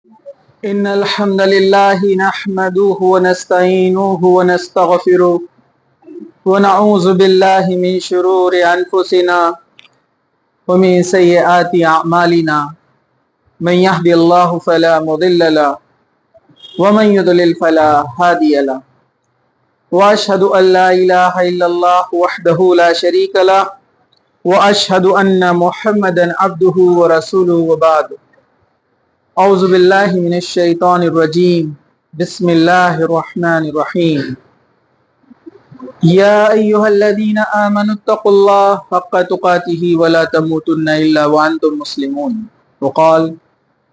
إن الحمد لله نحمده ونستعينه ونستغفره ونعوذ بالله من شرور أنفسنا ومن سيئات أعمالنا من يهد الله فلا مضل له ومن يضلل فلا هادي له وأشهد أن لا إله إلا الله وحده لا شريك له وأشهد أن محمدا عبده ورسوله وبعد أعوذ بالله من الشيطان الرجيم بسم الله الرحمن الرحيم يا أيها الذين آمنوا اتقوا الله حق تقاته ولا تموتن إلا وأنتم مسلمون وقال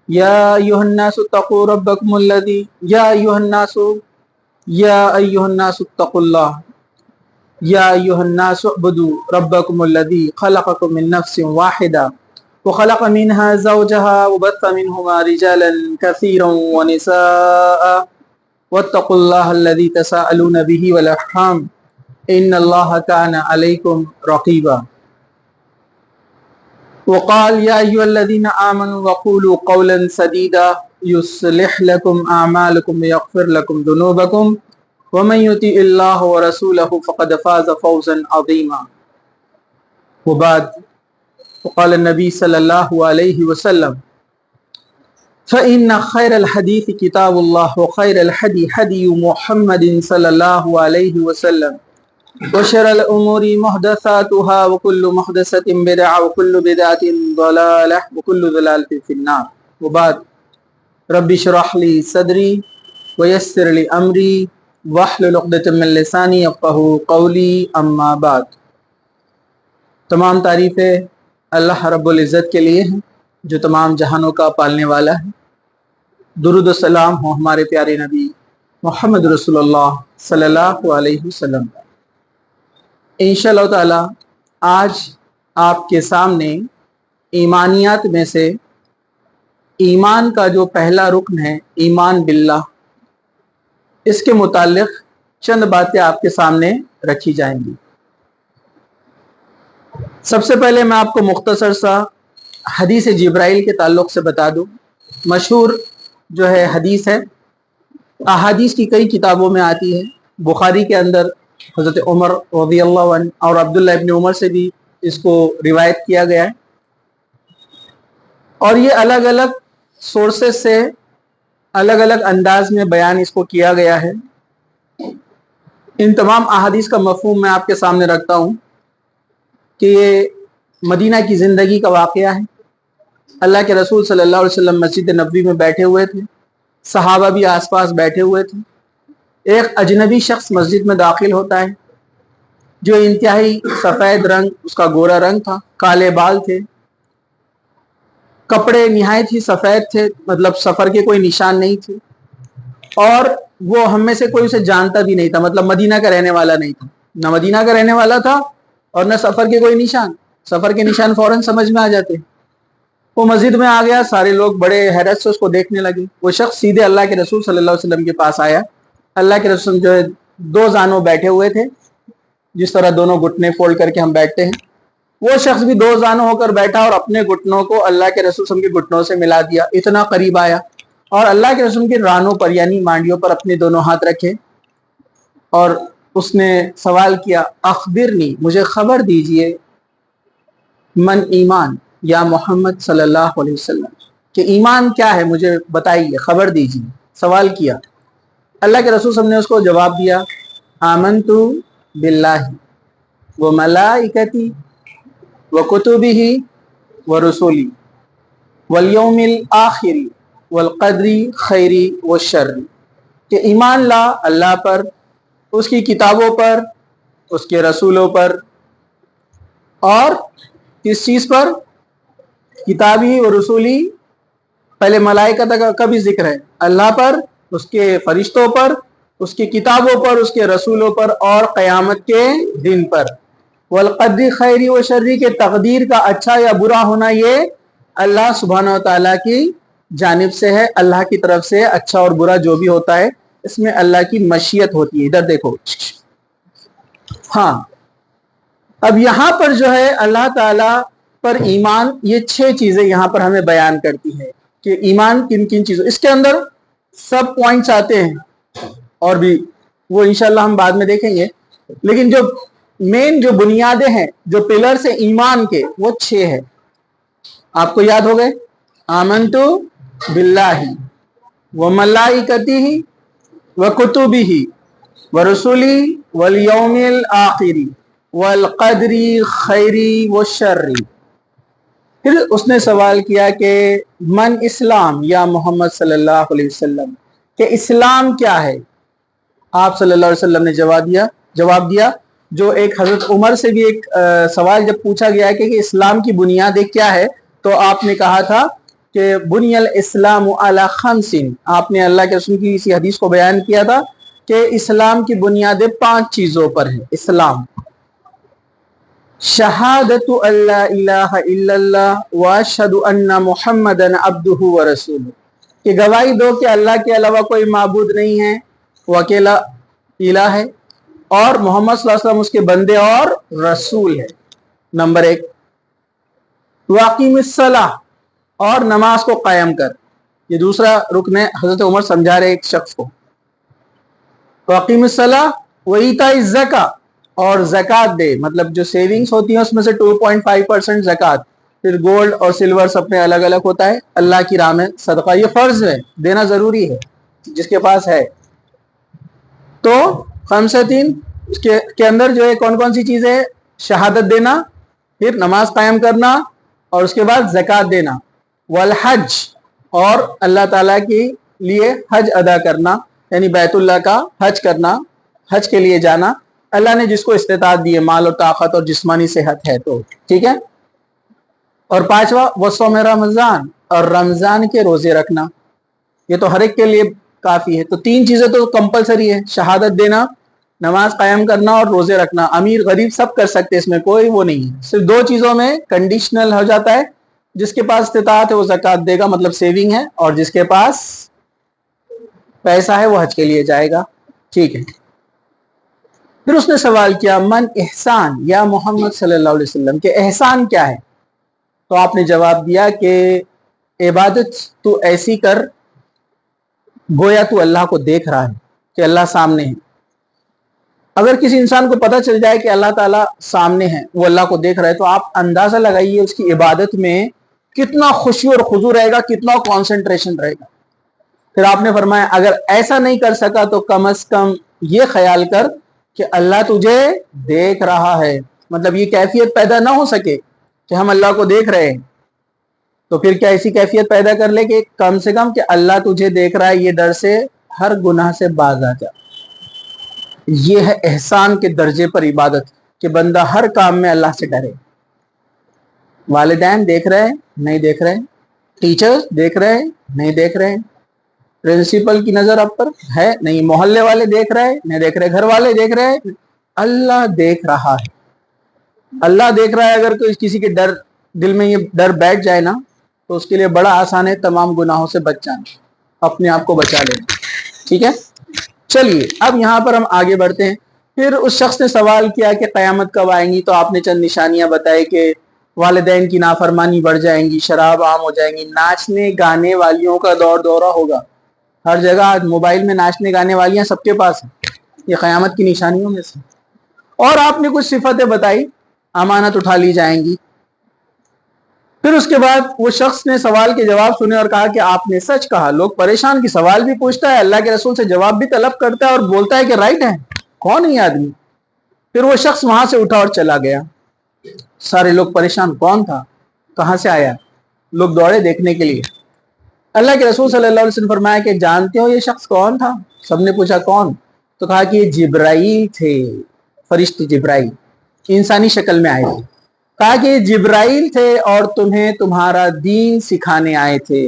يا أيها الناس اتقوا ربكم الذي يا أيها الناس اتقوا الله يا أيها الناس اعبدوا ربكم الذي خلقكم من نفس واحدة وخلق منها زوجها وبث منهما رجالا كثيرا ونساء واتقوا الله الذي تساءلون به والأرحام إن الله كان عليكم رقيبا وقال يا أيها الذين آمنوا وقولوا قولا سديدا يصلح لكم أعمالكم ويغفر لكم ذنوبكم ومن يطع الله ورسوله فقد فاز فوزا عظيما وبعد وقال النبي صلى الله عليه وسلم فإن خير الحديث كتاب الله وخير الهدي هدي محمد صلى الله عليه وسلم وشر الأمور محدثاتها وكل محدثة بدعة وكل بدعة ضلالة وكل ضلالة في النار وبعد رب اشرح لي صدري ويسر لي أمري واحلل عقدة من لساني يفقهوا قولي أما بعد تمام تعریفیں اللہ رب العزت کے لیے ہیں جو تمام جہانوں کا پالنے والا ہے۔ درود و سلام ہو ہمارے پیارے نبی محمد رسول اللہ صلی اللہ علیہ وسلم۔ انشاءاللہ تعالی آج آپ کے سامنے ایمانیات میں سے ایمان کا جو پہلا رکن ہے ایمان باللہ، اس کے متعلق چند باتیں آپ کے سامنے رکھی جائیں گی۔ سب سے پہلے میں آپ کو مختصر سا حدیث جبرائیل کے تعلق سے بتا دوں۔ مشہور جو ہے حدیث ہے، احادیث کی کئی کتابوں میں آتی ہے۔ بخاری کے اندر حضرت عمر رضی اللہ عنہ اور عبداللہ ابن عمر سے بھی اس کو روایت کیا گیا ہے، اور یہ الگ الگ سورسز سے الگ الگ انداز میں بیان اس کو کیا گیا ہے۔ ان تمام احادیث کا مفہوم میں آپ کے سامنے رکھتا ہوں کہ یہ مدینہ کی زندگی کا واقعہ ہے۔ اللہ کے رسول صلی اللہ علیہ وسلم مسجد نبوی میں بیٹھے ہوئے تھے، صحابہ بھی آس پاس بیٹھے ہوئے تھے۔ ایک اجنبی شخص مسجد میں داخل ہوتا ہے جو انتہائی سفید رنگ، اس کا گورا رنگ تھا، کالے بال تھے، کپڑے نہایت ہی سفید تھے، مطلب سفر کے کوئی نشان نہیں تھے، اور وہ ہم میں سے کوئی اسے جانتا بھی نہیں تھا، مطلب مدینہ کا رہنے والا نہیں تھا، نہ مدینہ کا رہنے والا تھا اور نہ سفر کے کوئی نشان۔ سفر کے نشان فوراً سمجھ میں آ جاتے۔ وہ مسجد میں آ گیا، سارے لوگ بڑے حیرت سے اس کو دیکھنے لگے۔ وہ شخص سیدھے اللہ کے رسول صلی اللہ علیہ وسلم کے پاس آیا۔ اللہ کے رسول جو ہے دو زانوں بیٹھے ہوئے تھے، جس طرح دونوں گھٹنے فولڈ کر کے ہم بیٹھتے ہیں، وہ شخص بھی دو زانوں ہو کر بیٹھا اور اپنے گھٹنوں کو اللہ کے رسول صلی اللہ علیہ وسلم کے گھٹنوں سے ملا دیا، اتنا قریب آیا، اور اللہ کے رسول کی رانوں پر یعنی مانڈیوں پر اپنے دونوں ہاتھ رکھے، اور اس نے سوال کیا اخبرنی، مجھے خبر دیجئے، من ایمان، یا محمد صلی اللہ علیہ وسلم، کہ ایمان کیا ہے، مجھے بتائیے، خبر دیجئے، سوال کیا۔ اللہ کے رسول صلی اللہ علیہ وسلم نے اس کو جواب دیا آمنت باللہ و ملائکتی و کتبہ و رسولی والیوم الآخر والقدر خیر و شر، کہ ایمان لا اللہ پر، اس کی کتابوں پر، اس کے رسولوں پر، اور کس چیز پر؟ کتابی و رسولی، پہلے ملائکہ کا بھی ذکر ہے، اللہ پر، اس کے فرشتوں پر، اس کی کتابوں پر، اس کے رسولوں پر، اور قیامت کے دن پر، والقدر خیر و شر، کے تقدیر کا اچھا یا برا ہونا یہ اللہ سبحانہ و تعالیٰ کی جانب سے ہے، اللہ کی طرف سے اچھا اور برا جو بھی ہوتا ہے اس میں اللہ کی مشیت ہوتی ہے۔ ادھر دیکھو، ہاں، اب یہاں پر جو ہے اللہ تعالیٰ پر ایمان، یہ 6 چیزیں یہاں پر ہمیں بیان کرتی ہے۔ کہ ایمان کن کن چیزوں, اس کے اندر سب پوائنٹس آتے ہیں اور بھی وہ انشاءاللہ ہم بعد میں دیکھیں گے, لیکن جو مین جو بنیادیں ہیں, جو پلرز ہیں ایمان کے, وہ 6 ہیں. آپ کو یاد ہو گئے, آمنتو باللہ وملائکتہ وکتبہ ورسلہ والیوم الآخر والقدر خیر وشر. پھر اس نے سوال کیا کہ من اسلام یا محمد صلی اللہ علیہ وسلم, کہ اسلام کیا ہے؟ آپ صلی اللہ علیہ وسلم نے جواب دیا جو ایک حضرت عمر سے بھی ایک سوال جب پوچھا گیا کہ اسلام کی بنیادیں کیا ہے, تو آپ نے کہا تھا کہ بنی الاسلام علی خمس. آپ نے اللہ کے رسول کی اسی حدیث کو بیان کیا تھا کہ اسلام کی بنیادیں 5 چیزوں پر ہیں. اسلام شہادت اللہ الہ الا اللہ واشہد ان محمد عبدہ ورسولہ, کہ گواہی دو کہ اللہ کے علاوہ کوئی معبود نہیں ہے, وہ اکیلا الہ ہے, اور محمد صلی اللہ علیہ وسلم اس کے بندے اور رسول ہے. نمبر 1. واقیم الصلاۃ, اور نماز کو قائم کر. یہ دوسرا رکن ہے, حضرت عمر سمجھا رہے ایک شخص کو. واقیم الصلاۃ وایتاء الزکاۃ, اور زکوٰۃ دے, مطلب جو سیونگز ہوتی ہیں اس میں سے 2.5% زکوٰۃ. پھر گولڈ اور سلور سب میں الگ الگ ہوتا ہے. اللہ کی راہ میں صدقہ یہ فرض ہے, دینا ضروری ہے جس کے پاس ہے. تو خمسۃ, اس کے اندر جو ہے کون کون سی چیزیں؟ شہادت دینا, پھر نماز قائم کرنا, اور اس کے بعد زکوٰۃ دینا. والحج, اور اللہ تعالیٰ کے لیے حج ادا کرنا, یعنی بیت اللہ کا حج کرنا, حج کے لیے جانا. اللہ نے جس کو استطاعت دی ہے, مال اور طاقت اور جسمانی صحت ہے تو ٹھیک ہے. اور 5واں وصوم رمضان, اور رمضان کے روزے رکھنا. یہ تو ہر ایک کے لیے کافی ہے. تو 3 چیزیں تو کمپلسری ہے, شہادت دینا, نماز قائم کرنا اور روزے رکھنا. امیر غریب سب کر سکتے, اس میں کوئی وہ نہیں ہے. صرف 2 چیزوں میں کنڈیشنل ہو جاتا ہے, جس کے پاس استطاعت ہے وہ زکوٰۃ دے گا, مطلب سیونگ ہے, اور جس کے پاس پیسہ ہے وہ حج کے لیے جائے گا. ٹھیک ہے. پھر اس نے سوال کیا من احسان یا محمد صلی اللہ علیہ وسلم, کہ احسان کیا ہے؟ تو آپ نے جواب دیا کہ عبادت تو ایسی کر گویا تو اللہ کو دیکھ رہا ہے, کہ اللہ سامنے ہے. اگر کسی انسان کو پتہ چل جائے کہ اللہ تعالیٰ سامنے ہے, وہ اللہ کو دیکھ رہا ہے, تو آپ اندازہ لگائیے اس کی عبادت میں کتنا خشوع اور خضوع رہے گا, کتنا کانسنٹریشن رہے گا. پھر آپ نے فرمایا اگر ایسا نہیں کر سکا تو کم از کم یہ خیال کر کہ اللہ تجھے دیکھ رہا ہے. مطلب یہ کیفیت پیدا نہ ہو سکے کہ ہم اللہ کو دیکھ رہے ہیں, تو پھر کیا ایسی کیفیت پیدا کر لے کہ کم سے کم کہ اللہ تجھے دیکھ رہا ہے, یہ ڈر سے ہر گناہ سے باز آ جا. یہ ہے احسان کے درجے پر عبادت, کہ بندہ ہر کام میں اللہ سے ڈرے. والدین دیکھ رہے ہیں نہیں دیکھ رہے, ٹیچر دیکھ رہے ہیں نہیں دیکھ رہے, پرنسپل کی نظر آپ پر ہے نہیں, محلے والے دیکھ رہے نہیں دیکھ رہے, گھر والے دیکھ رہے, اللہ دیکھ رہا ہے. اللہ دیکھ رہا ہے. اگر کوئی کسی کے دل میں یہ ڈر بیٹھ جائے نا, تو اس کے لیے بڑا آسان ہے تمام گناہوں سے بچ جانا, اپنے آپ کو بچا لینا. ٹھیک ہے. چلیے اب یہاں پر ہم آگے بڑھتے ہیں. پھر اس شخص نے سوال کیا کہ قیامت کب آئیں گی, تو آپ نے چند نشانیاں بتائی کہ والدین کی نافرمانی بڑھ جائیں گی, شراب عام ہو جائیں گی, ناچنے گانے والیوں کا دورہ ہوگا. ہر جگہ آج موبائل میں ناچنے گانے والیاں سب کے پاس ہیں, یہ قیامت کی نشانیوں میں سے. اور آپ نے کچھ صفتیں بتائی, امانت اٹھا لی جائیں گی. پھر اس کے بعد وہ شخص نے سوال کے جواب سنے اور کہا کہ آپ نے سچ کہا. لوگ پریشان, کی سوال بھی پوچھتا ہے, اللہ کے رسول سے جواب بھی طلب کرتا ہے, اور بولتا ہے کہ رائٹ ہے. کون ہے یہ آدمی؟ پھر وہ شخص وہاں سے اٹھا اور چلا گیا. سارے لوگ پریشان, کون تھا, کہاں سے آیا؟ لوگ دوڑے دیکھنے کے لیے. اللہ کے رسول صلی اللہ علیہ وسلم فرمایا کہ جانتے ہو یہ شخص کون تھا؟ سب نے پوچھا کون؟ تو کہا کہ یہ جبرائیل تھے, فرشتے جبرائیل انسانی شکل میں آئے تھے. کہا کہ یہ جبرائیل تھے اور تمہیں تمہارا دین سکھانے آئے تھے.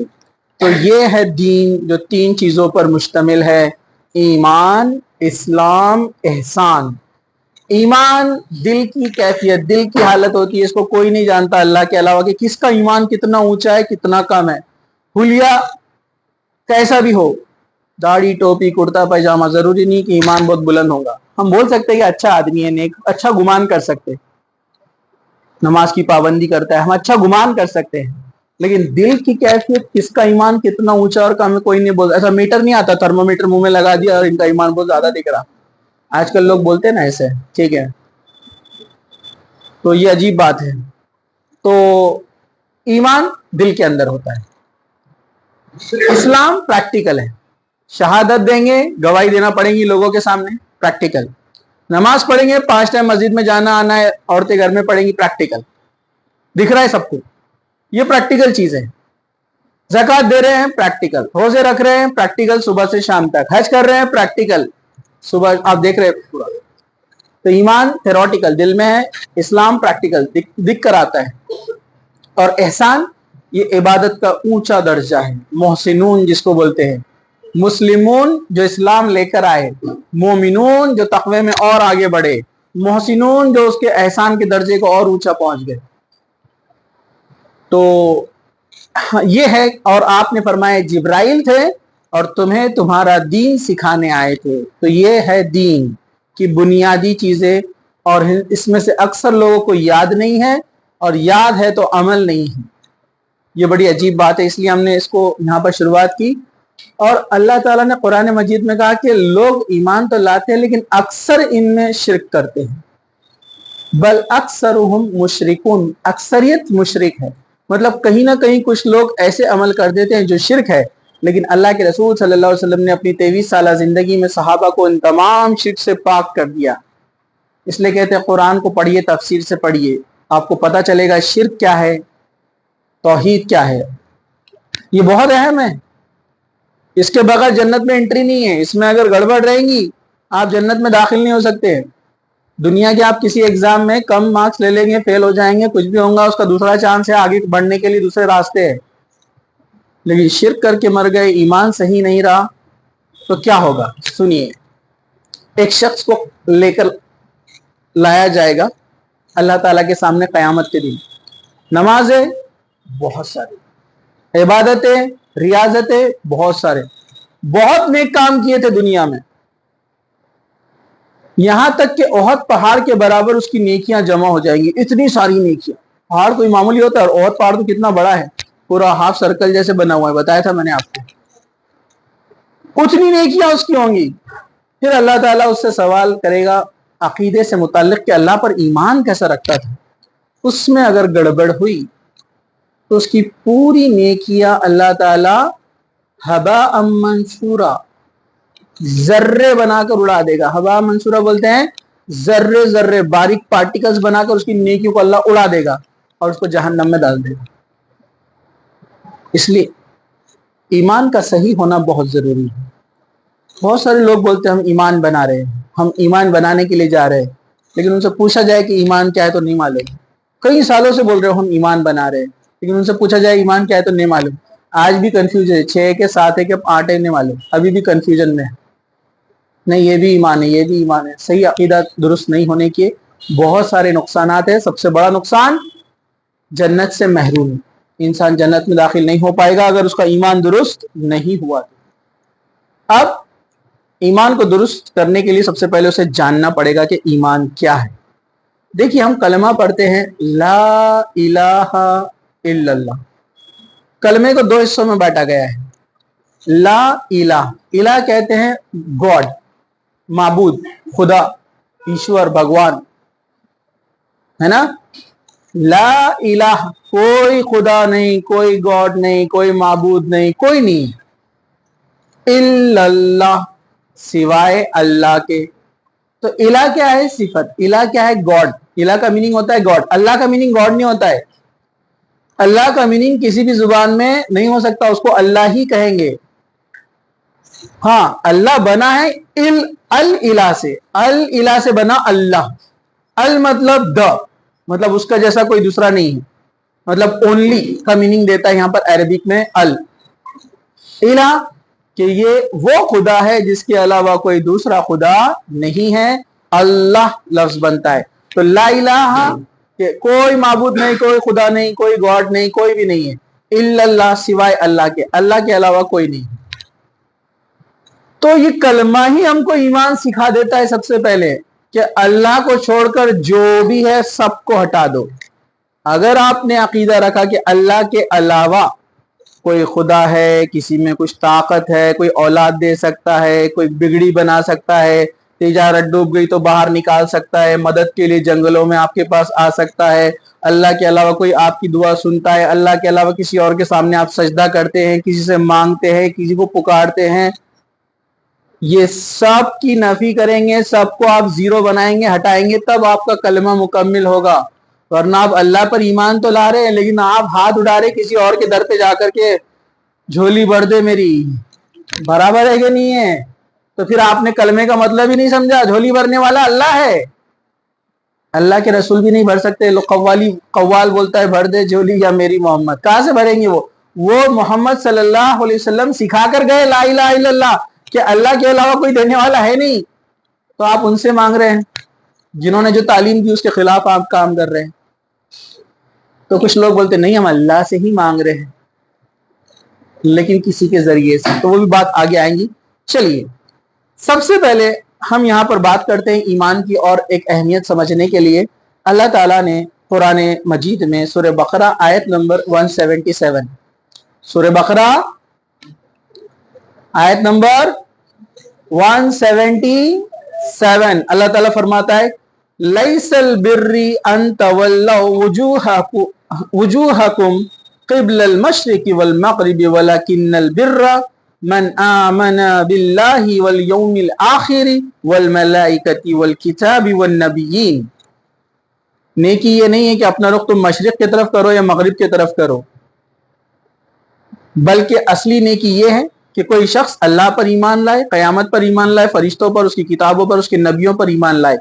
تو یہ ہے دین جو 3 چیزوں پر مشتمل ہے, ایمان, اسلام, احسان. ایمان دل کی کیفیت, دل کی حالت ہوتی ہے, اس کو کوئی نہیں جانتا اللہ کے علاوہ کہ کس کا ایمان کتنا اونچا ہے کتنا کم ہے. حلیہ کیسا بھی ہو, داڑھی ٹوپی کرتا پائجامہ, ضروری نہیں کہ ایمان بہت بلند ہوگا. ہم بول سکتے ہیں کہ اچھا آدمی ہے, نیک, اچھا گمان کر سکتے, نماز کی پابندی کرتا ہے, ہم اچھا گمان کر سکتے ہیں, لیکن دل کی کیفیت کس کا ایمان کتنا اونچا اور کم ہے کوئی نہیں بولتا. ایسا میٹر نہیں آتا تھرمومیٹر منہ میں لگا دیا اور ان کا ایمان بہت زیادہ دکھ رہا. آج کل لوگ بولتے ہیں نا ایسے, ٹھیک ہے, تو یہ عجیب بات ہے. تو ایمان دل کے اندر ہوتا ہے. اسلام پریکٹیکل ہے. شہادت دیں گے, گواہی دینا پڑیں گی لوگوں کے سامنے, پریکٹیکل. نماز پڑھیں گے, 5 ٹائم مسجد میں جانا آنا ہے, عورتیں گھر میں پڑھیں گی, پریکٹیکل. دکھ رہا ہے سب کو, یہ پریکٹیکل چیز ہے. زکات دے رہے ہیں, پریکٹیکل. روزے رکھ رہے ہیں, پریکٹیکل, صبح سے شام تک. حج کر رہے ہیں, پریکٹیکل, صبح آپ دیکھ رہے ہیں پورا. تو ایمان تھیوریٹیکل دل میں ہے, اسلام پریکٹیکل دکھ کر آتا ہے. اور احسان یہ عبادت کا اونچا درجہ ہے. محسنون جس کو بولتے ہیں, مسلمون جو اسلام لے کر آئے, مومنون جو تقوی میں اور آگے بڑھے, محسنون جو اس کے احسان کے درجے کو اور اونچا پہنچ گئے. تو یہ ہے. اور آپ نے فرمایا جبرائیل تھے اور تمہیں تمہارا دین سکھانے آئے تھے. تو یہ ہے دین کی بنیادی چیزیں, اور اس میں سے اکثر لوگوں کو یاد نہیں ہے, اور یاد ہے تو عمل نہیں ہے. یہ بڑی عجیب بات ہے, اس لیے ہم نے اس کو یہاں پر شروعات کی. اور اللہ تعالیٰ نے قرآن مجید میں کہا کہ لوگ ایمان تو لاتے ہیں لیکن اکثر ان میں شرک کرتے ہیں. بل اکثرہم مشرکون, اکثریت مشرک ہے. مطلب کہیں نہ کہیں کچھ لوگ ایسے عمل کر دیتے ہیں جو شرک ہے, لیکن اللہ کے رسول صلی اللہ علیہ وسلم نے اپنی 23 سالہ زندگی میں صحابہ کو ان تمام شرک سے پاک کر دیا. اس لیے کہتے ہیں قرآن کو پڑھیے, تفسیر سے پڑھیے, آپ کو پتہ چلے گا شرک کیا ہے, توحید کیا ہے. یہ بہت اہم ہے. اس کے بغیر جنت میں انٹری نہیں ہے. اس میں اگر گڑبڑ رہیں گی آپ جنت میں داخل نہیں ہو سکتے. دنیا کے آپ کسی ایگزام میں کم مارکس لے لیں گے, فیل ہو جائیں گے, کچھ بھی ہوگا, اس کا دوسرا چانس ہے آگے بڑھنے کے لیے, دوسرے راستے ہے. لیکن شرک کر کے مر گئے, ایمان صحیح نہیں رہا, تو کیا ہوگا سنیے. ایک شخص کو لے کر لایا جائے گا اللہ تعالیٰ کے سامنے قیامت کے دن. نمازیں بہت ساری, عبادتیں, ریاضتیں بہت سارے, بہت نیک کام کیے تھے دنیا میں, یہاں تک کہ احد پہاڑ کے برابر اس کی نیکیاں جمع ہو جائیں گی. اتنی ساری نیکیاں. پہاڑ کوئی معمولی ہوتا ہے, اور احد پہاڑ تو کتنا بڑا ہے, پورا ہاف سرکل جیسے بنا ہوا ہے, بتایا تھا میں نے آپ کو. اتنی نیکیاں اس کی ہوں گی. پھر اللہ تعالیٰ اس سے سوال کرے گا عقیدے سے متعلق کہ اللہ پر ایمان کیسا رکھتا تھا. اس میں اگر گڑبڑ ہوئی تو اس کی پوری نیکیاں اللہ تعالیٰ ہباء منثورا, ذرے بنا کر اڑا دے گا. ہباء منثورا بولتے ہیں ذرے ذرے, باریک پارٹیکلز بنا کر اس کی نیکیوں کو اللہ اڑا دے گا اور اس کو جہنم میں ڈال دے گا. اس لیے ایمان کا صحیح ہونا بہت ضروری ہے. بہت سارے لوگ بولتے ہیں ہم ایمان بنا رہے ہیں, ہم ایمان بنانے کے لیے جا رہے ہیں, لیکن ان سے پوچھا جائے کہ ایمان کیا ہے تو نہیں معلوم. کئی سالوں سے بول رہے ہو ہم ایمان بنا رہے ہیں, لیکن ان سے پوچھا جائے ایمان کیا ہے تو نہیں معلوم. آج بھی کنفیوژن ہے, 6 کے 7 ہے کہ 8 ہے نہیں معلوم, ابھی بھی کنفیوژن میں ہے. نہیں یہ بھی ایمان ہے, یہ بھی ایمان ہے. صحیح عقیدہ درست نہیں ہونے کے بہت سارے نقصانات ہیں. سب سے بڑا نقصان جنت سے محروم ہے. انسان جنت میں داخل نہیں ہو پائے گا اگر اس کا ایمان درست نہیں ہوا. اب ایمان کو درست کرنے کے لیے سب سے پہلے اسے جاننا پڑے گا کہ ایمان کیا ہے. دیکھیے ہم کلمہ پڑھتے ہیں لا الہ الا اللہ. کلمے کو 2 حصوں میں بانٹا گیا ہے. لا الہ, الہ کہتے ہیں گاڈ, معبود, خدا, ایشور, بھگوان, ہے نا. لا الہ, کوئی خدا نہیں, کوئی گاڈ نہیں, کوئی معبود نہیں, کوئی نہیں, الا اللہ, سوائے اللہ کے. تو الہ کیا ہے؟ صفت. الہ کیا ہے؟ گاڈ. الہ کا میننگ ہوتا ہے گاڈ. اللہ کا میننگ گاڈ نہیں ہوتا ہے. اللہ کا میننگ کسی بھی زبان میں نہیں ہو سکتا, اس کو اللہ ہی کہیں گے. ہاں اللہ بنا ہے الہ سے, الہ سے بنا اللہ. ال مطلب دا, مطلب اس کا جیسا کوئی دوسرا نہیں ہے, مطلب اونلی کا میننگ دیتا ہے یہاں پر عربک میں ال. الہ کہ یہ وہ خدا ہے جس کے علاوہ کوئی دوسرا خدا نہیں ہے. اللہ لفظ بنتا ہے. تو لا الہ کہ کوئی معبود نہیں, کوئی خدا نہیں, کوئی گاڈ نہیں, کوئی بھی نہیں ہے, الا اللہ, سوائے اللہ کے. اللہ کے علاوہ کوئی نہیں. تو یہ کلمہ ہی ہم کو ایمان سکھا دیتا ہے سب سے پہلے کہ اللہ کو چھوڑ کر جو بھی ہے سب کو ہٹا دو. اگر آپ نے عقیدہ رکھا کہ اللہ کے علاوہ کوئی خدا ہے، کسی میں کچھ طاقت ہے، کوئی اولاد دے سکتا ہے، کوئی بگڑی بنا سکتا ہے، تجارت ڈوب گئی تو باہر نکال سکتا ہے، مدد کے لیے جنگلوں میں آپ کے پاس آ سکتا ہے، اللہ کے علاوہ کوئی آپ کی دعا سنتا ہے، اللہ کے علاوہ کسی اور کے سامنے آپ سجدہ کرتے ہیں، کسی سے مانگتے ہیں، کسی کو پکارتے ہیں، یہ سب کی نفی کریں گے، سب کو آپ زیرو بنائیں گے، ہٹائیں گے، تب آپ کا کلمہ مکمل ہوگا۔ ورنہ آپ اللہ پر ایمان تو لا رہے ہیں لیکن آپ ہاتھ اٹھا رہے کسی اور کے در پہ جا کر کے، جھولی بھر دے میری، برابر ہے کہ نہیں ہے؟ تو پھر آپ نے کلمے کا مطلب ہی نہیں سمجھا۔ جھولی بھرنے والا اللہ ہے، اللہ کے رسول بھی نہیں بھر سکتے۔ قوال بولتا ہے بھر دے جھولی یا میری محمد، کہاں سے بھریں گے؟ وہ محمد صلی اللہ علیہ وسلم سکھا کر گئے لا الہ الا اللہ، کہ اللہ کے علاوہ کوئی دینے والا ہے نہیں، تو آپ ان سے مانگ رہے ہیں جنہوں نے جو تعلیم دی اس کے خلاف آپ کام کر رہے ہیں۔ تو کچھ لوگ بولتے نہیں ہم اللہ سے ہی مانگ رہے ہیں لیکن کسی کے ذریعے سے، تو وہ بھی بات آگے آئیں گی۔ چلیے سب سے پہلے ہم یہاں پر بات کرتے ہیں ایمان کی، اور ایک اہمیت سمجھنے کے لیے اللہ تعالیٰ نے قرآن مجید میں سورہ بقرہ آیت نمبر 177، سورہ بقرہ آیت نمبر 177 اللہ تعالیٰ فرماتا ہے لیس البر ان تولوا وجوہکم قبل المشرق والمغرب ولکن البر من آمن باللہ والیوم الآخر والملائکۃ والکتاب والنبیین۔ نیکی یہ نہیں ہے کہ اپنا رخ تم مشرق کی طرف کرو یا مغرب کی طرف کرو، بلکہ اصلی نیکی یہ ہے کہ کوئی شخص اللہ پر ایمان لائے، قیامت پر ایمان لائے، فرشتوں پر، اس کی کتابوں پر، اس کے نبیوں پر ایمان لائے۔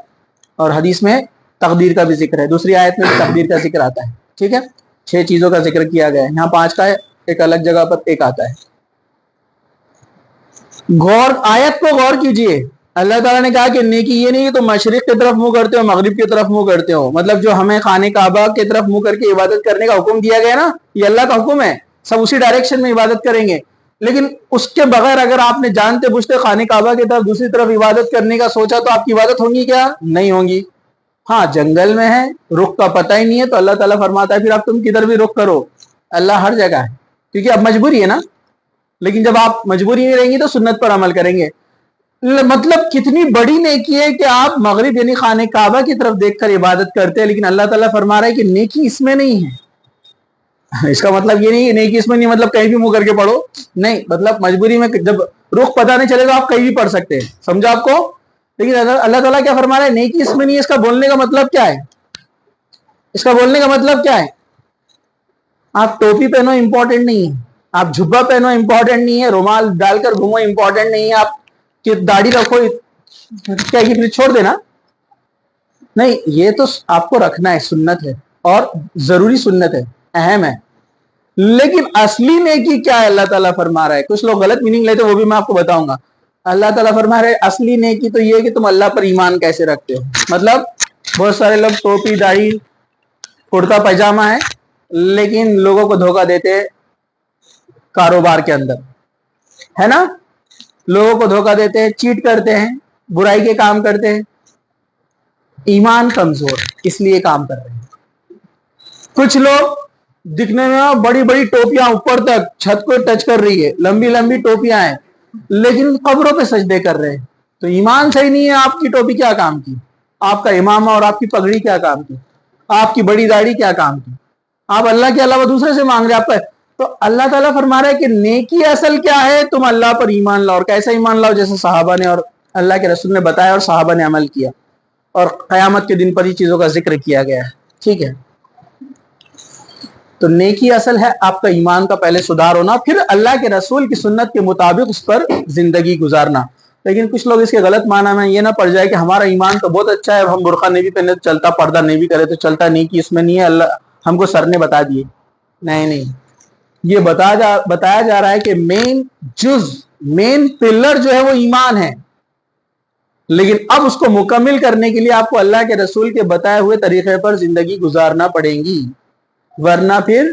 اور حدیث میں تقدیر کا بھی ذکر ہے، دوسری آیت میں تقدیر کا ذکر آتا ہے، ٹھیک ہے، 6 چیزوں کا ذکر کیا گیا ہے، یہاں 5 کا ہے، ایک الگ جگہ پر ایک آتا ہے۔ آیت کو غور کیجئے، اللہ تعالیٰ نے کہا کہ نیکی یہ نہیں کہ تم مشرق کی طرف منہ کرتے ہو، مغرب کی طرف منہ کرتے ہو، مطلب جو ہمیں خانہ کعبہ کی طرف منہ کر کے عبادت کرنے کا حکم دیا گیا نا، یہ اللہ کا حکم ہے، سب اسی ڈائریکشن میں عبادت کریں گے، لیکن اس کے بغیر اگر آپ نے جانتے بوجھتے خانہ کعبہ کی طرف دوسری طرف عبادت کرنے کا سوچا تو آپ کی عبادت ہوں گی کیا؟ نہیں ہوں گی۔ ہاں جنگل میں ہے، رخ کا پتہ ہی نہیں ہے، تو اللہ تعالیٰ فرماتا ہے پھر آپ تم کدھر بھی رخ کرو، اللہ ہر جگہ ہے، کیونکہ اب مجبوری ہے نا، لیکن جب آپ مجبوری نہیں رہیں گی تو سنت پر عمل کریں گے۔ مطلب کتنی بڑی نیکی ہے کہ آپ مغرب یعنی خانہ کعبہ کی طرف دیکھ کر عبادت کرتے ہیں، لیکن اللہ تعالیٰ فرما رہا ہے کہ نیکی اس میں نہیں ہے۔ اس کا مطلب یہ نہیں کہ نیکی اس میں نہیں مطلب کہیں بھی منہ کر کے پڑھو، نہیں، مطلب مجبوری میں جب رخ پتہ نہیں چلے گا آپ کہیں بھی پڑھ سکتے ہیں، سمجھا آپ کو؟ لیکن اللہ تعالیٰ کیا فرما رہا ہے؟ نیکی اس میں نہیں ہے۔ اس کا بولنے کا مطلب کیا ہے؟ اس کا بولنے کا مطلب کیا ہے؟ آپ ٹوپی پہنو امپورٹنٹ نہیں ہے، آپ جھبا پہنو امپورٹنٹ نہیں ہے، رومال ڈال کر گھومو امپورٹنٹ نہیں ہے، آپ کہ داڑھی رکھو کیا یہ پھر چھوڑ دینا؟ نہیں، یہ تو آپ کو رکھنا ہے، سنت ہے اور ضروری سنت ہے، اہم ہے، لیکن اصلی نیکی کیا ہے اللہ تعالیٰ فرما رہا ہے؟ کچھ لوگ غلط میننگ لیتے وہ بھی میں آپ کو بتاؤں گا۔ اللہ تعالیٰ فرما رہا ہے اصلی نیکی تو یہ ہے کہ تم اللہ پر ایمان کیسے رکھتے ہو۔ مطلب بہت سارے لوگ ٹوپی داڑھی کرتا پائجامہ ہے لیکن لوگوں کو دھوکہ دیتے کاروبار کے اندر، ہے نا، لوگوں کو دھوکہ دیتے ہیں، چیٹ کرتے ہیں، برائی کے کام کرتے ہیں، ایمان کمزور اس لیے کام کر رہے ہیں۔ کچھ لوگ دکھنے میں بڑی بڑی ٹوپیاں اوپر تک چھت کو ٹچ کر رہی ہے، لمبی لمبی ٹوپیاں ہیں، لیکن قبروں پہ سجدے کر رہے ہیں، تو ایمان صحیح نہیں ہے۔ آپ کی ٹوپی کیا کام کی؟ آپ کا امامہ اور آپ کی پگڑی کیا کام کی؟ آپ کی بڑی داڑھی کیا کام کی؟ آپ اللہ کے علاوہ دوسرے سے مانگ رہے آپ پر۔ تو اللہ تعالیٰ فرما رہا ہے کہ نیکی اصل کیا ہے؟ تم اللہ پر ایمان لاؤ، اور کیسا ایمان لاؤ؟ جیسے صحابہ نے اور اللہ کے رسول نے بتایا اور صحابہ نے عمل کیا، اور قیامت کے دن پر ہی چیزوں کا ذکر کیا گیا ہے، ٹھیک ہے۔ تو نیکی اصل ہے آپ کا ایمان کا پہلے سدھار ہونا، پھر اللہ کے رسول کی سنت کے مطابق اس پر زندگی گزارنا۔ لیکن کچھ لوگ اس کے غلط معنی میں یہ نہ پڑ جائے کہ ہمارا ایمان تو بہت اچھا ہے، ہم برقع نہیں بھی پہنے تو چلتا، پردہ نہیں بھی کرے تو چلتا، نیکی اس میں نہیں ہے، اللہ ہم کو سر نے بتا دیے۔ نہیں، یہ بتایا جا رہا ہے کہ مین پلر جو ہے وہ ایمان ہے، لیکن اب اس کو مکمل کرنے کے لیے آپ کو اللہ کے رسول کے بتائے ہوئے طریقے پر زندگی گزارنا پڑے گی، ورنہ پھر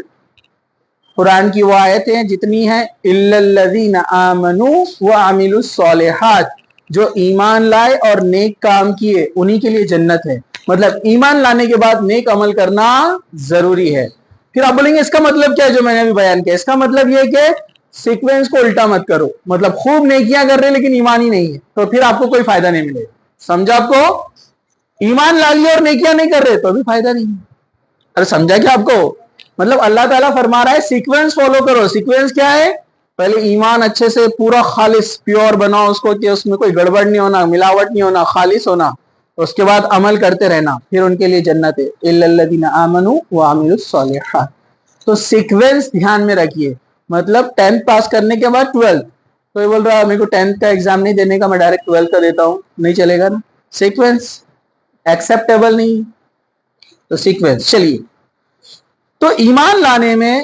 قرآن کی وہ آیتیں جتنی ہیں اِلَّا الَّذِينَ آمَنُوا وَعَمِلُوا الصَّالِحَاتِ، جو ایمان لائے اور نیک کام کیے انہی کے لیے جنت ہے. مطلب ایمان لانے کے بعد نیک عمل کرنا ضروری ہے. پھر آپ بولیں گے اس کا مطلب کیا ہے جو میں نے ابھی بیان کیا؟ اس کا مطلب یہ کہ سیکوینس کو الٹا مت کرو. مطلب خوب نیکیاں کر رہے لیکن ایمان ہی نہیں ہے تو پھر آپ کو کوئی فائدہ نہیں ملے گا. سمجھا آپ کو؟ ایمان لا لیا اور نیکیاں نہیں کر رہے تو بھی فائدہ نہیں ہے. ارے سمجھا کیا آپ کو؟ مطلب اللہ تعالیٰ فرما رہا ہے سیکوینس فالو کرو. سیکوینس کیا ہے؟ پہلے ایمان اچھے سے پورا خالص پیور بناؤ اس کو کہ اس میں کوئی گڑبڑ نہیں ہونا, ملاوٹ نہیں ہونا, خالص ہونا. اس کے بعد عمل کرتے رہنا, پھر ان کے لیے جنت ہے. الا الذین آمنوا وعملوا الصالحات. تو سیکوینس دھیان میں رکھیے. مطلب 10th پاس کرنے کے بعد 12th. تو یہ بول رہا ہے میرے کو 10th کا ایگزام نہیں دینے کا, میں ڈائریکٹ 12th کا دیتا ہوں, نہیں چلے گا نا. سیکوینس ایکسیپٹیبل نہیں. تو سیکوینس چلیے. تو ایمان لانے میں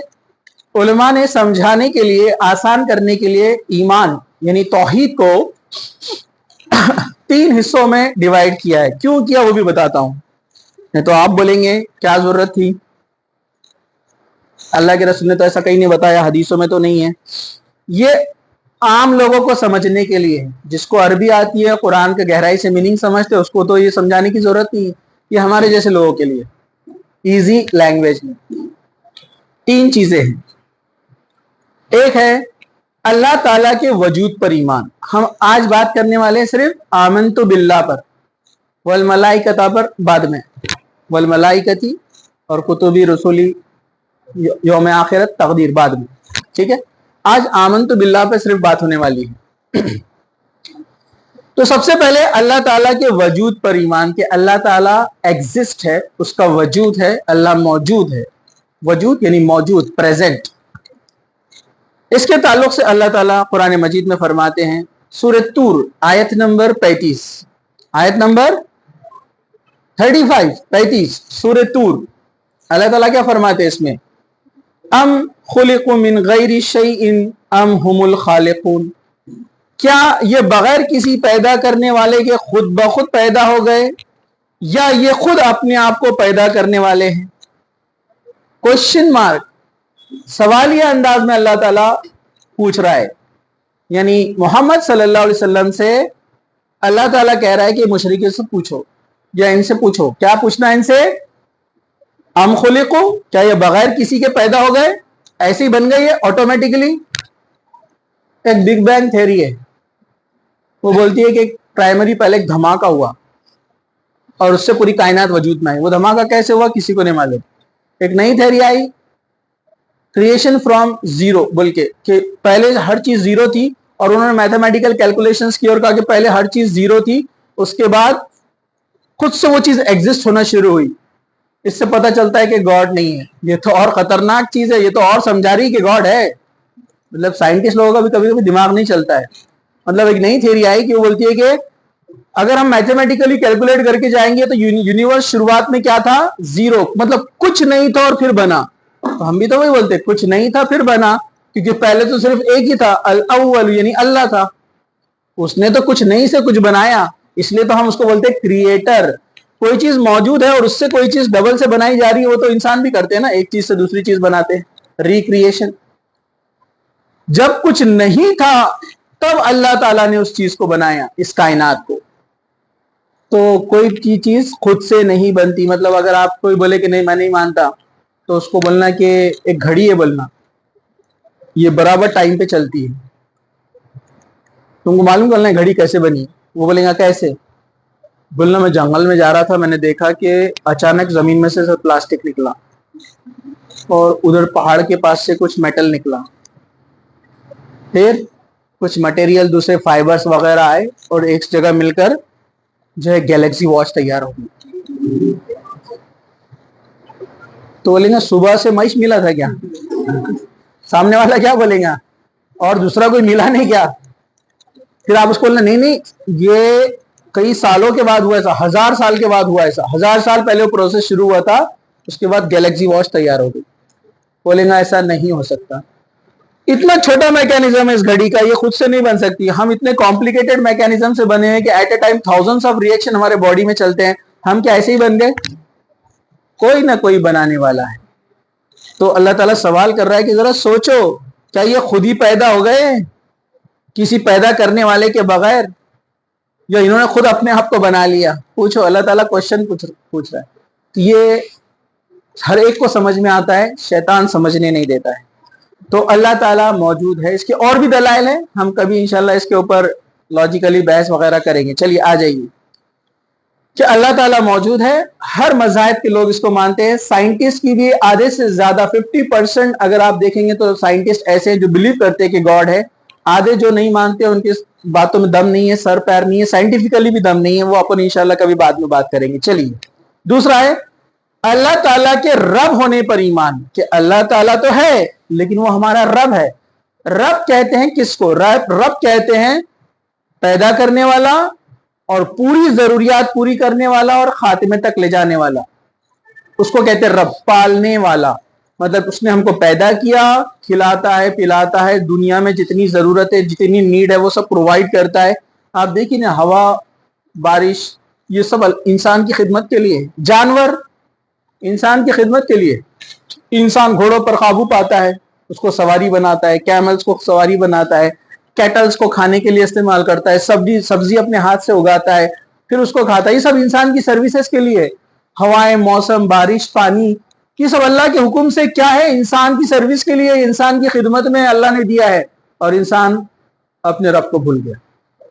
علماء نے سمجھانے کے لیے, آسان کرنے کے لیے ایمان یعنی توحید کو 3 حصوں میں ڈیوائیڈ کیا ہے. کیوں کیا وہ بھی بتاتا ہوں. تو آپ بولیں گے کیا ضرورت تھی؟ اللہ کے رسول نے تو ایسا کہیں نہیں بتایا, حدیثوں میں تو نہیں ہے. یہ عام لوگوں کو سمجھنے کے لیے ہے. جس کو عربی آتی ہے, قرآن کے گہرائی سے میننگ سمجھتے, اس کو تو یہ سمجھانے کی ضرورت نہیں ہے. یہ ہمارے جیسے لوگوں کے لیے ایزی لینگویج میں 3 چیزیں ہیں. ایک ہے اللہ تعالیٰ کے وجود پر ایمان. ہم آج بات کرنے والے ہیں صرف آمنت باللہ پر, والملائکۃ پر بعد میں, والملائکۃ اور کتبی رسولی یوم آخرت تقدیر بعد میں. ٹھیک ہے, آج آمنت باللہ پہ صرف بات ہونے والی ہے. تو سب سے پہلے اللہ تعالیٰ کے وجود پر ایمان, کہ اللہ تعالیٰ ایگزسٹ ہے, اس کا وجود ہے, اللہ موجود ہے. وجود یعنی موجود, پریزنٹ. اس کے تعلق سے اللہ تعالیٰ قرآن مجید میں فرماتے ہیں, سورۃ طور آیت نمبر 35, آیت نمبر 35 سورۃ طور. اللہ تعالیٰ کیا فرماتے ہیں اس میں؟ ام خلقوا من غیر شیء ام هم الخالقون. کیا یہ بغیر کسی پیدا کرنے والے کے خود بخود پیدا ہو گئے, یا یہ خود اپنے آپ کو پیدا کرنے والے ہیں؟ کوشچن مارک, سوالیہ انداز میں اللہ تعالیٰ پوچھ رہا ہے. یعنی محمد صلی اللہ علیہ وسلم سے اللہ تعالیٰ کہہ رہا ہے کہ مشرکین سے پوچھو, یا ان سے پوچھو. کیا پوچھنا ہے ان سے؟ ام خلقوا, کیا یہ بغیر کسی کے پیدا ہو گئے, ایسے ہی بن گئی ہے آٹومیٹکلی؟ ایک بگ بینگ تھیوری ہے, وہ بولتی ہے کہ پرائمری پہلے ایک دھماکہ ہوا اور اس سے پوری کائنات وجود میں آئی. وہ دھماکہ کیسے ہوا کسی کو نہیں معلوم. ایک نئی theory I, creation from zero بول کے, کہ پہلے ہر چیز زیرو تھی, اور انہوں نے میتھمیٹیکل کیلکولیشنز کی اور کہا کہ پہلے ہر چیز زیرو تھی, اس کے بعد خود سے وہ چیز ایگزسٹ ہونا شروع ہوئی. اس سے پتہ چلتا ہے کہ گاڈ نہیں ہے. یہ تو اور خطرناک چیز ہے, یہ تو اور سمجھا رہی کہ گاڈ ہے. مطلب سائنٹسٹ لوگوں کا بھی کبھی کبھی دماغ نہیں چلتا ہے. مطلب ایک نئی تھیوری آئی کہ وہ بولتی ہے کہ اگر ہم میتھمیٹیکلی کیلکولیٹ کر کے جائیں گے تو یونیورس شروعات میں کیا تھا؟ زیرو. مطلب کچھ نہیں تھا اور پھر بنا. تو ہم بھی تو وہی بولتے, کچھ نہیں تھا پھر بنا, کیونکہ پہلے تو صرف ایک ہی تھا, الاول یعنی اللہ تھا. اس نے تو کچھ نہیں سے کچھ بنایا, اس لیے تو ہم اس کو بولتے کریٹر. کوئی چیز موجود ہے اور اس سے کوئی چیز ڈبل سے بنائی جا رہی ہے, وہ تو انسان بھی کرتے ہیں نا, ایک چیز سے دوسری چیز بناتے ہیں, ریکریشن. جب کچھ نہیں تھا تب اللہ تعالیٰ نے اس چیز کو بنایا, اس کائنات کو. تو کوئی چیز خود سے نہیں بنتی. مطلب اگر آپ کوئی بولے کہ نہیں میں نہیں مانتا, تو اس کو بولنا کہ ایک گھڑی ہے, بولنا یہ برابر ٹائم پہ چلتی ہے. تم کو معلوم کرنا ہے گھڑی کیسے بنی؟ وہ بولے گا کیسے؟ بولنا میں جنگل میں جا رہا تھا, میں نے دیکھا کہ اچانک زمین میں سے پلاسٹک نکلا, اور ادھر پہاڑ کے پاس سے کچھ میٹل نکلا, پھر کچھ مٹیریل دوسرے فائبرز وغیرہ آئے, اور ایک جگہ مل کر جو ہے گیلیکسی واچ تیار ہوگی. تو بولیں گا صبح سے معیش ملا تھا کیا؟ سامنے والا کیا بولے گا, اور دوسرا کوئی ملا نہیں کیا؟ پھر آپ اس کو بولنا نہیں یہ کئی سالوں کے بعد ہوا ایسا, 1000 سال کے بعد ہوا ایسا, 1000 سال پہلے وہ پروسیس شروع ہوا تھا, اس کے بعد گیلیکسی واچ تیار ہو گئی. بولیں گا ایسا نہیں ہو سکتا, اتنا چھوٹا میکینزم ہے اس گھڑی کا, یہ خود سے نہیں بن سکتی. ہم اتنے کمپلیکیٹڈ میکینزم سے بنے ہیں کہ at a time thousands of reaction ہمارے باڈی میں چلتے ہیں. ہم کیا ایسے ہی بن گئے؟ کوئی نہ کوئی بنانے والا ہے. تو اللہ تعالیٰ سوال کر رہا ہے کہ ذرا سوچو, کیا یہ خود ہی پیدا ہو گئے کسی پیدا کرنے والے کے بغیر؟ یا انہوں نے خود اپنے آپ کو بنا لیا؟ پوچھو، اللہ تعالیٰ کوشچن پوچھ رہا ہے. تو یہ ہر ایک کو سمجھ میں آتا ہے، شیطان سمجھنے نہیں دیتا ہے. تو اللہ تعالیٰ موجود ہے. اس کے اور بھی دلائل ہیں، ہم کبھی انشاءاللہ اس کے اوپر لاجیکلی بحث وغیرہ کریں گے. چلیے آ جائیے کہ اللہ تعالیٰ موجود ہے. ہر مذاہب کے لوگ اس کو مانتے ہیں. سائنٹسٹ کی بھی آدھے سے زیادہ 50% اگر آپ دیکھیں گے تو سائنٹسٹ ایسے ہیں جو بلیو کرتے ہیں کہ گاڈ ہے. آدھے جو نہیں مانتے ان کی باتوں میں دم نہیں ہے، سر پیر نہیں ہے، سائنٹیفکلی بھی دم نہیں ہے. وہ اپن انشاءاللہ کبھی بعد میں بات کریں گے. چلیے دوسرا ہے اللہ تعالیٰ کے رب ہونے پر ایمان، کہ اللہ تعالیٰ تو ہے لیکن وہ ہمارا رب ہے. رب کہتے ہیں کس کو؟ رب کہتے ہیں پیدا کرنے والا اور پوری ضروریات پوری کرنے والا اور خاتمے تک لے جانے والا. اس کو کہتے ہیں رب. پالنے والا مطلب اس نے ہم کو پیدا کیا، کھلاتا ہے، پلاتا ہے، دنیا میں جتنی ضرورت ہے، جتنی نیڈ ہے وہ سب پرووائڈ کرتا ہے. آپ دیکھیں نا، ہوا، بارش، یہ سب انسان کی خدمت کے لیے. جانور انسان کی خدمت کے لیے. انسان گھوڑوں پر قابو پاتا ہے، اس کو سواری بناتا ہے، کیملز کو سواری بناتا ہے، کیٹلز کو کھانے کے لیے استعمال کرتا ہے، سبزی اپنے ہاتھ سے اگاتا ہے، پھر اس کو کھاتا ہے. یہ سب انسان کی سروسز کے لیے. ہوائیں، موسم، بارش، پانی، یہ سب اللہ کے حکم سے کیا ہے؟ انسان کی سروس کے لیے، انسان کی خدمت میں اللہ نے دیا ہے. اور انسان اپنے رب کو بھول گیا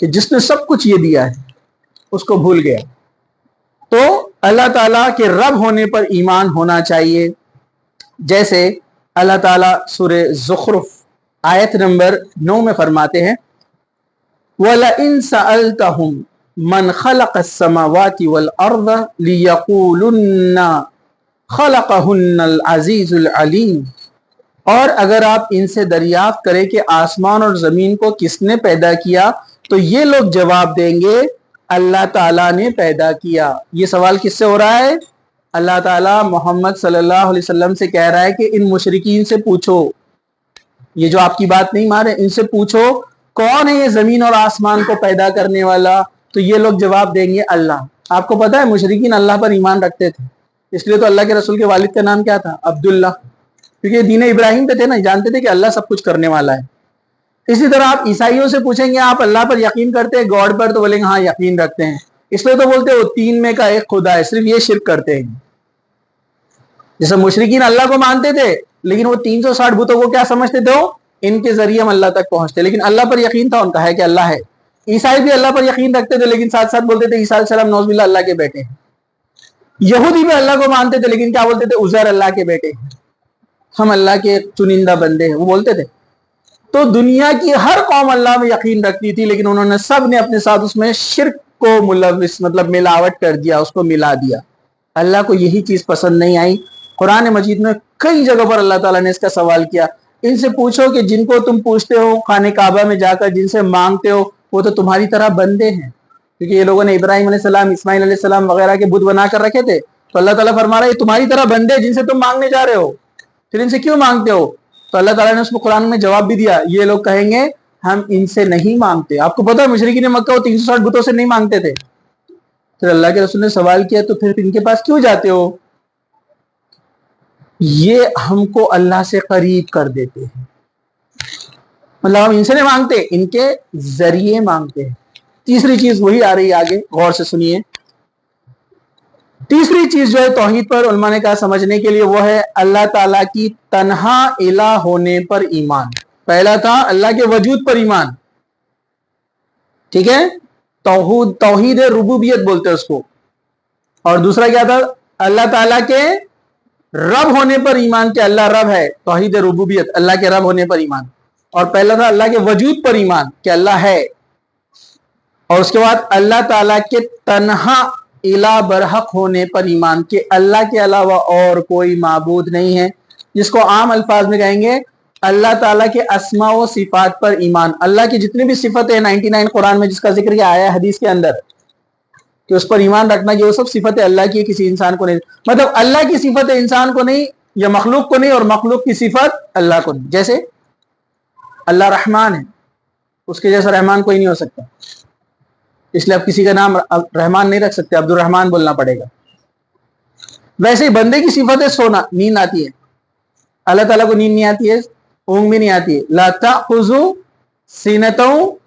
کہ جس نے سب کچھ یہ دیا ہے اس کو بھول گیا. تو اللہ تعالیٰ کے رب ہونے پر ایمان ہونا چاہیے. جیسے اللہ تعالیٰ سورہ زخرف آیت نمبر 9 میں فرماتے ہیں وَلَئِن سَأَلْتَهُمْ مَنْ خَلَقَ السَّمَاوَاتِ وَالْأَرْضَ لِيَقُولُنَّ خَلَقَهُنَّ الْعَزِيزُ الْعَلِيمُ. اور اگر آپ ان سے دریافت کریں کہ آسمان اور زمین کو کس نے پیدا کیا تو یہ لوگ جواب دیں گے اللہ تعالیٰ نے پیدا کیا. یہ سوال کس سے ہو رہا ہے؟ اللہ تعالیٰ محمد صلی اللہ علیہ وسلم سے کہہ رہا ہے کہ ان مشرکین سے پوچھو، یہ جو آپ کی بات نہیں مارے، ان سے پوچھو کون ہے یہ زمین اور آسمان کو پیدا کرنے والا. تو یہ لوگ جواب دیں گے اللہ. آپ کو پتا ہے مشرکین اللہ پر ایمان رکھتے تھے، اس لیے تو اللہ کے رسول کے والد کا نام کیا تھا؟ عبداللہ، کیونکہ دین ابراہیم پہ تھے نا، جانتے تھے کہ اللہ سب کچھ کرنے والا ہے. اسی طرح آپ عیسائیوں سے پوچھیں گے آپ اللہ پر یقین کرتے ہیں، گاڈ پر، تو بولیں گے ہاں یقین رکھتے ہیں. اس لیے تو بولتے ہیں وہ تین میں کا ایک خدا ہے، صرف یہ شرک کرتے ہیں. جیسے مشرکین اللہ کو مانتے تھے لیکن وہ 360 بتوں کو کیا سمجھتے تھے؟ ان کے ذریعے ہم اللہ تک پہنچتے، لیکن اللہ پر یقین تھا ان کا، ہے کہ اللہ ہے. عیسائی بھی اللہ پر یقین رکھتے تھے لیکن ساتھ ساتھ بولتے تھے عیسیٰ علیہ السلام نعوذ باللہ اللہ کے بیٹے ہیں. یہودی بھی اللہ کو مانتے تھے لیکن کیا بولتے تھے؟ عزیر اللہ کے بیٹے ہیں، ہم اللہ کے چنندہ بندے ہیں، وہ بولتے تھے. تو دنیا کی ہر قوم اللہ میں یقین رکھتی تھی لیکن انہوں نے سب نے اپنے ساتھ اس میں شرک کو ملوث مطلب ملاوٹ کر دیا، اس کو ملا دیا. اللہ کو یہی چیز پسند نہیں آئی. قرآن مجید میں کئی جگہ پر اللہ تعالیٰ نے اس کا سوال کیا. ان سے پوچھو کہ جن کو تم پوچھتے ہو خانہ کعبہ میں جا کر، جن سے مانگتے ہو، وہ تو تمہاری طرح بندے ہیں. کیونکہ یہ لوگوں نے ابراہیم علیہ السلام، اسماعیل علیہ السلام وغیرہ کے بت بنا کر رکھے تھے. تو اللہ تعالیٰ فرما رہا ہے یہ تمہاری طرح بندے جن سے تم مانگنے جا رہے ہو، پھر ان سے کیوں مانگتے ہو؟ تو اللہ تعالیٰ نے اس کو قرآن میں جواب بھی دیا. یہ لوگ کہیں گے ہم ان سے نہیں مانگتے. آپ کو پتا ہے مشرکین مکہ وہ 360 بتوں سے نہیں مانگتے تھے. پھر اللہ کے رسول نے سوال کیا تو پھر ان کے پاس کیوں جاتے ہو؟ یہ ہم کو اللہ سے قریب کر دیتے ہیں، مطلب ہم ان سے نہیں مانگتے، ان کے ذریعے مانگتے ہیں. تیسری چیز وہی آ رہی ہے آگے، غور سے سنیے. تیسری چیز جو ہے توحید پر علماء نے کہا سمجھنے کے لیے، وہ ہے اللہ تعالیٰ کی تنہا الہ ہونے پر ایمان. پہلا تھا اللہ کے وجود پر ایمان، ٹھیک ہے، توحید ربوبیت بولتے ہیں اس کو. اور دوسرا کیا تھا؟ اللہ تعالیٰ کے رب ہونے پر ایمان، کہ اللہ رب ہے، توحید ربوبیت، اللہ کے رب ہونے پر ایمان. اور پہلا تھا اللہ کے وجود پر ایمان، کہ اللہ ہے. اور اس کے بعد اللہ تعالیٰ کے تنہا الہ برحق ہونے پر ایمان، کہ اللہ کے علاوہ اور کوئی معبود نہیں ہے. جس کو عام الفاظ میں کہیں گے اللہ تعالیٰ کے اسماء و صفات پر ایمان. اللہ کی جتنی بھی صفتیں 99 قرآن میں جس کا ذکر کیا آیا ہے حدیث کے اندر، کہ اس پر ایمان رکھنا کہ وہ سب صفتیں اللہ کی، کسی انسان کو نہیں. مطلب اللہ کی صفت انسان کو نہیں یا مخلوق کو نہیں، اور مخلوق کی صفت اللہ کو نہیں. جیسے اللہ رحمان ہے، اس کے جیسا رحمان کوئی نہیں ہو سکتا، اس لیے آپ کسی کا نام رحمان نہیں رکھ سکتے، عبد الرحمان بولنا پڑے گا. ویسے ہی بندے کی صفت ہے سونا، نیند آتی ہے. اللہ تعالیٰ کو نیند نہیں آتی ہے، اونگ بھی نہیں آتی ہے. لا تأخذ سنۃ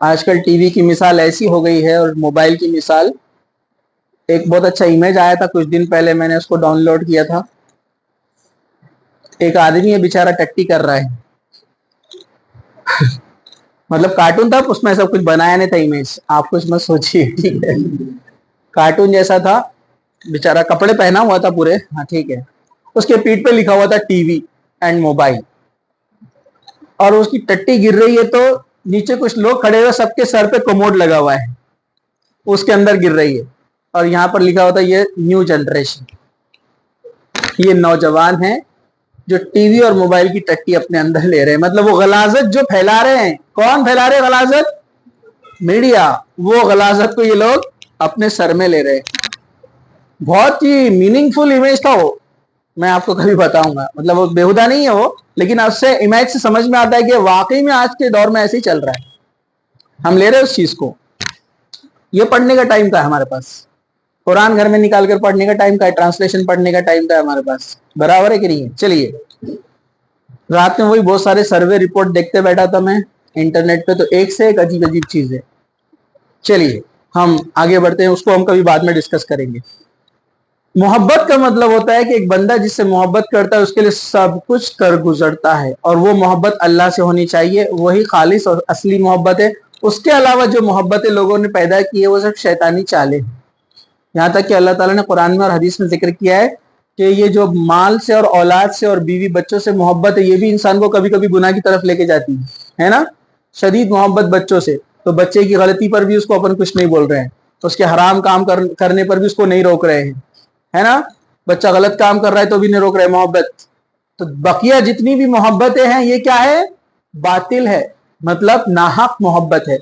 آج کل ٹی وی کی مثال ایسی ہو گئی ہے اور موبائل کی مثال. ایک بہت اچھا امیج آیا تھا کچھ دن پہلے, میں نے اس کو ڈاؤن لوڈ کیا تھا. ایک آدمی ہے بیچارہ ٹٹی کر رہا ہے, مطلب کارٹون تھا, اس میں سب کچھ بنایا نہیں تھا امیج, آپ کچھ مت سوچیے, ٹھیک ہے, کارٹون جیسا تھا, بیچارہ کپڑے پہنا ہوا تھا پورے, ہاں ٹھیک ہے, اس کے پیٹ پہ لکھا ہوا تھا ٹی وی اینڈ موبائل, اور اس کی ٹٹی گر رہی ہے تو نیچے کچھ لوگ کھڑے ہوئے, سب کے سر پہ کوموڈ لگا ہوا ہے, اس کے اندر گر رہی ہے, اور یہاں پر لکھا ہوتا ہے یہ نیو جنریشن, یہ نوجوان ہیں جو ٹی وی اور موبائل کی ٹٹی اپنے اندر لے رہے ہیں. مطلب وہ غلاظت جو پھیلا رہے ہیں, کون پھیلا رہے ہیں غلاظت؟ میڈیا. وہ غلاظت کو یہ لوگ اپنے سر میں لے رہے ہیں. بہت ہی میننگ فل امیج تھا وہ, میں آپ کو کبھی بتاؤں گا, مطلب وہ بیہودہ نہیں ہے وہ, لیکن اس سے امیج سے سمجھ میں آتا ہے کہ واقعی میں آج کے دور میں ایسے ہی چل رہا ہے, ہم لے رہے ہیں اس چیز کو. یہ پڑھنے کا ٹائم کا ہے ہمارے پاس, قرآن گھر میں نکال کر پڑھنے کا ٹائم کا ہے, ٹرانسلیشن پڑھنے کا ٹائم کا ہے ہمارے پاس, برابر ہے کہ نہیں ہے؟ چلیے, رات میں وہی بہت سارے سروے رپورٹ دیکھتے بیٹھا تھا میں انٹرنیٹ پہ, تو ایک سے ایک عجیب عجیب چیزیں. چلیے ہم آگے بڑھتے ہیں, اس کو ہم کبھی بعد میں ڈسکس کریں گے. محبت کا مطلب ہوتا ہے کہ ایک بندہ جس سے محبت کرتا ہے اس کے لیے سب کچھ کر گزرتا ہے, اور وہ محبت اللہ سے ہونی چاہیے, وہی خالص اور اصلی محبت ہے. اس کے علاوہ جو محبتیں لوگوں نے پیدا کی ہے وہ سب شیطانی چالیں ہیں. یہاں تک کہ اللہ تعالیٰ نے قرآن میں اور حدیث میں ذکر کیا ہے کہ یہ جو مال سے اور اولاد سے اور بیوی بچوں سے محبت ہے, یہ بھی انسان کو کبھی کبھی گناہ کی طرف لے کے جاتی ہے نا. شدید محبت بچوں سے, تو بچے کی غلطی پر بھی اس کو اپن کچھ نہیں بول رہے ہیں, اس کے حرام کام کرنے پر بھی اس کو نہیں روک رہے ہیں, ہے نا. بچہ غلط کام کر رہا ہے تو بھی نہیں روک رہے, محبت. تو بقیہ جتنی بھی محبتیں ہیں یہ کیا ہے؟ باطل ہے, مطلب ناحق محبت ہے.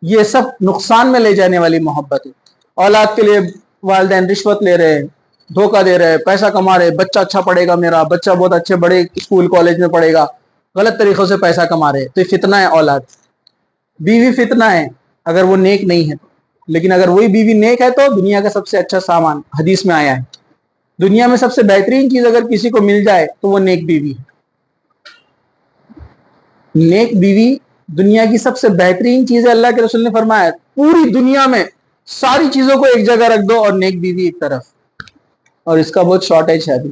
یہ سب نقصان میں لے جانے والی محبت ہے. اولاد کے لیے والدین رشوت لے رہے ہیں, دھوکہ دے رہے ہیں, پیسہ کما رہے, بچہ اچھا پڑھے گا, میرا بچہ بہت اچھے بڑے اسکول کالج میں پڑھے گا, غلط طریقوں سے پیسہ کما رہے, تو یہ فتنہ ہے. اولاد, بیوی فتنہ ہے اگر وہ نیک نہیں ہے, لیکن اگر وہی بیوی نیک ہے تو دنیا کا سب سے اچھا سامان, حدیث میں آیا ہے دنیا میں سب سے بہترین چیز اگر کسی کو مل جائے تو وہ نیک بیوی ہے. نیک بیوی دنیا کی سب سے بہترین چیز ہے. اللہ کے رسول نے فرمایا پوری دنیا میں ساری چیزوں کو ایک جگہ رکھ دو اور نیک بیوی ایک طرف, اور اس کا بہت شارٹیج ہے ابھی.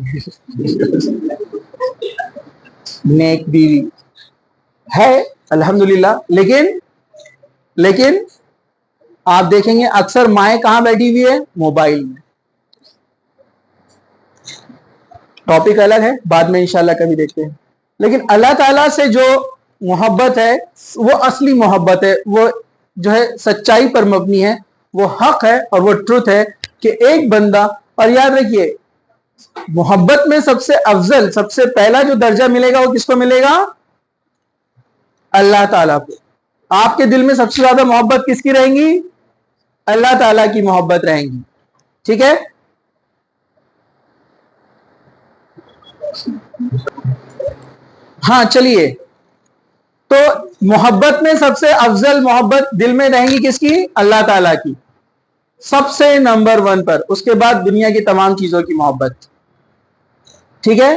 نیک بیوی ہے الحمدللہ, لیکن آپ دیکھیں گے اکثر مائیں کہاں بیٹھی ہوئی ہے؟ موبائل میں. ٹاپک الگ ہے, بعد میں انشاءاللہ کبھی دیکھتے ہیں. لیکن اللہ تعالیٰ سے جو محبت ہے وہ اصلی محبت ہے, وہ جو ہے سچائی پر مبنی ہے, وہ حق ہے اور وہ ٹروتھ ہے کہ ایک بندہ. اور یاد رکھیے محبت میں سب سے افضل, سب سے پہلا جو درجہ ملے گا وہ کس کو ملے گا؟ اللہ تعالیٰ کو. آپ کے دل میں سب سے زیادہ محبت کس کی رہیں گی؟ اللہ تعالیٰ کی محبت رہیں گی. ٹھیک ہے, ہاں چلیے. تو محبت میں سب سے افضل محبت دل میں رہیں گی کس کی؟ اللہ تعالیٰ کی, سب سے نمبر 1 پر. اس کے بعد دنیا کی تمام چیزوں کی محبت. ٹھیک ہے,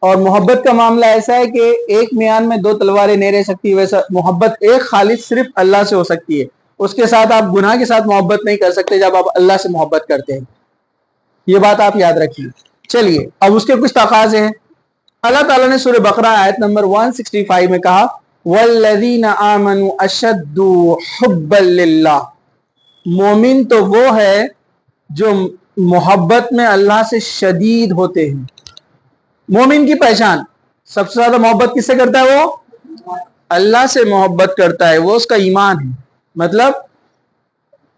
اور محبت کا معاملہ ایسا ہے کہ ایک میان میں 2 تلواریں نہیں رہ سکتی, ویسا محبت ایک خالص صرف اللہ سے ہو سکتی ہے. اس کے ساتھ آپ گناہ کے ساتھ محبت نہیں کر سکتے جب آپ اللہ سے محبت کرتے ہیں. یہ بات آپ یاد رکھیے. چلیے اب اس کے کچھ تقاضے ہیں. اللہ تعالیٰ نے سورہ بقرہ آیت نمبر 165 میں کہا والذین آمنوا اشد حبا للہ, مومن تو وہ ہے جو محبت میں اللہ سے شدید ہوتے ہیں. مومن کی پہچان سب سے زیادہ محبت کس سے کرتا ہے؟ وہ اللہ سے محبت کرتا ہے, وہ اس کا ایمان ہے. مطلب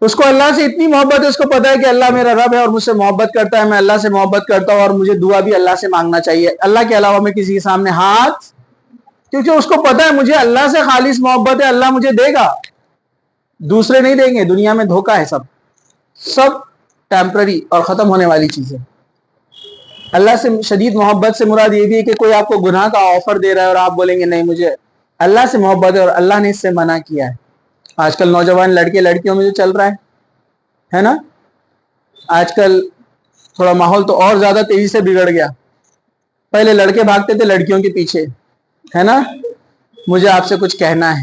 اس کو اللہ سے اتنی محبت ہے, اس کو پتا ہے کہ اللہ میرا رب ہے اور مجھ سے محبت کرتا ہے, میں اللہ سے محبت کرتا ہوں اور مجھے دعا بھی اللہ سے مانگنا چاہیے, اللہ کے علاوہ میں کسی کے سامنے ہاتھ, کیونکہ اس کو پتا ہے مجھے اللہ سے خالص محبت ہے, اللہ مجھے دے گا, دوسرے نہیں دیں گے. دنیا میں دھوکہ ہے, سب ٹیمپرری اور ختم ہونے والی چیزیں. اللہ سے شدید محبت سے مراد یہ بھی ہے کہ کوئی آپ کو گناہ کا آفر دے رہا ہے اور آپ بولیں گے نہیں مجھے اللہ سے محبت ہے اور اللہ نے اس سے منع کیا ہے. آج کل نوجوان لڑکے لڑکیوں میں جو چل رہا ہے نا, آج کل تھوڑا ماحول تو اور زیادہ تیزی سے بگڑ گیا. پہلے لڑکے بھاگتے تھے لڑکیوں کے پیچھے, ہے نا, مجھے آپ سے کچھ کہنا ہے.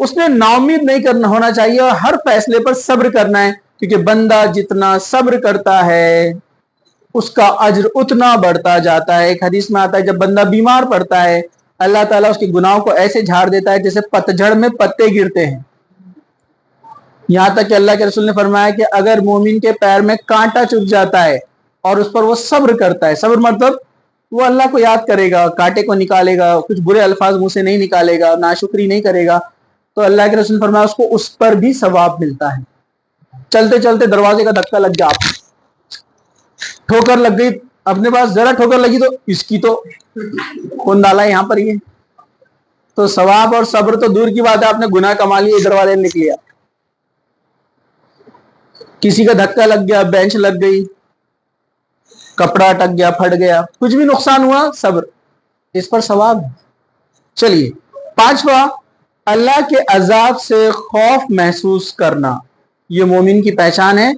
اس نے ناامید نہیں کرنا ہونا چاہیے اور ہر فیصلے پر صبر کرنا ہے، کیونکہ بندہ جتنا صبر کرتا ہے اس کا اجر اتنا بڑھتا جاتا ہے۔ ایک حدیث میں آتا ہے جب بندہ بیمار پڑتا ہے اللہ تعالیٰ اس کے گناہوں کو ایسے جھاڑ دیتا ہے جیسے پتجھڑ میں پتے گرتے ہیں، یہاں تک کہ اللہ کے رسول نے فرمایا کہ اگر مومن کے پیر میں کانٹا چبھ جاتا ہے اور اس پر وہ صبر کرتا ہے، صبر مطلب وہ اللہ کو یاد کرے گا، کانٹے کو نکالے گا، کچھ برے الفاظ منہ سے نہیں نکالے گا، ناشکری نہیں کرے گا، تو اللہ کے رسول نے فرمایا اس کو اس پر بھی ثواب ملتا ہے۔ چلتے چلتے دروازے کا دھکا لگ گیا، ٹھوکر لگ گئی، اپنے پاس ذرا ٹھوکر لگی تو اس کی تو کون ڈالا ہے یہاں پر، یہ تو ثواب اور صبر تو دور کی بات ہے، آپ نے گناہ کما لیا، ادھر والے نے لکھ لیا۔ کسی کا دھکا لگ گیا، بینچ لگ گئی، کپڑا اٹک گیا، پھٹ گیا، کچھ بھی نقصان ہوا، صبر، اس پر ثواب۔ چلیے پانچواں، اللہ کے عذاب سے خوف محسوس کرنا، یہ مومن کی پہچان ہے۔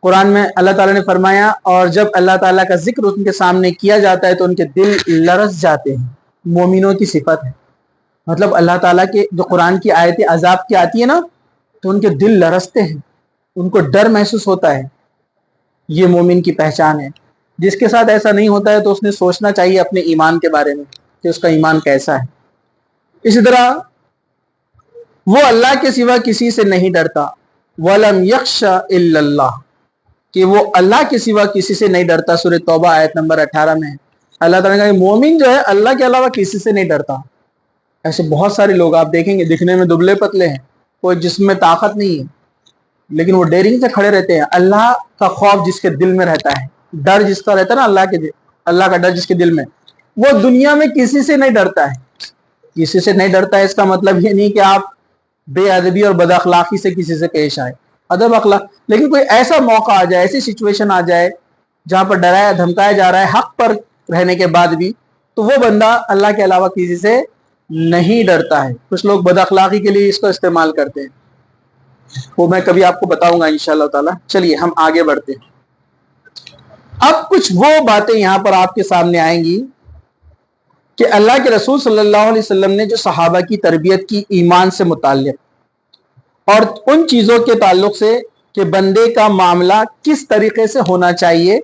قرآن میں اللہ تعالیٰ نے فرمایا اور جب اللہ تعالیٰ کا ذکر ان کے سامنے کیا جاتا ہے تو ان کے دل لرز جاتے ہیں، مومنوں کی صفت ہے۔ مطلب اللہ تعالیٰ کے جو قرآن کی آیتیں عذاب کی آتی ہے نا تو ان کے دل لرزتے ہیں، ان کو ڈر محسوس ہوتا ہے، یہ مومن کی پہچان ہے۔ جس کے ساتھ ایسا نہیں ہوتا ہے تو اس نے سوچنا چاہیے اپنے ایمان کے بارے میں کہ اس کا ایمان کیسا ہے۔ اسی طرح وہ اللہ کے سوا کسی سے نہیں ڈرتا، وَلَمْ يَخْشَ إِلَّا اللَّهِ، کہ وہ اللہ کے سوا کسی سے نہیں ڈرتا۔ سورہ توبہ آیت نمبر 18 میں اللہ تعالیٰ نے کہا کہ مومن جو ہے اللہ کے علاوہ کسی سے نہیں ڈرتا۔ ایسے بہت سارے لوگ آپ دیکھیں گے دکھنے میں دبلے پتلے ہیں، کوئی جسم میں طاقت نہیں ہے، لیکن وہ ڈیرنگ سے کھڑے رہتے ہیں۔ اللہ کا خوف جس کے دل میں رہتا ہے، ڈر جس کا رہتا ہے نا اللہ کا ڈر جس کے دل میں، وہ دنیا میں کسی سے نہیں ڈرتا ہے۔ کسی سے نہیں ڈرتا ہے اس کا مطلب یہ نہیں کہ آپ بے ادبی اور بد اخلاقی سے کسی سے پیش آئے، ادب اخلاق، لیکن کوئی ایسا موقع آ جائے، ایسی سچویشن آ جائے جہاں پر ڈرایا دھمکایا جا رہا ہے حق پر رہنے کے بعد بھی، تو وہ بندہ اللہ کے علاوہ کسی سے نہیں ڈرتا ہے۔ کچھ لوگ بد اخلاقی کے لیے اس کو استعمال کرتے ہیں، وہ میں کبھی آپ کو بتاؤں گا انشاءاللہ تعالی۔ چلیے ہم آگے بڑھتے ہیں۔ اب کچھ وہ باتیں یہاں پر آپ کے سامنے آئیں گی کہ اللہ کے رسول صلی اللہ علیہ وسلم نے جو صحابہ کی تربیت کی ایمان سے متعلق اور ان چیزوں کے تعلق سے کہ بندے کا معاملہ کس طریقے سے ہونا چاہیے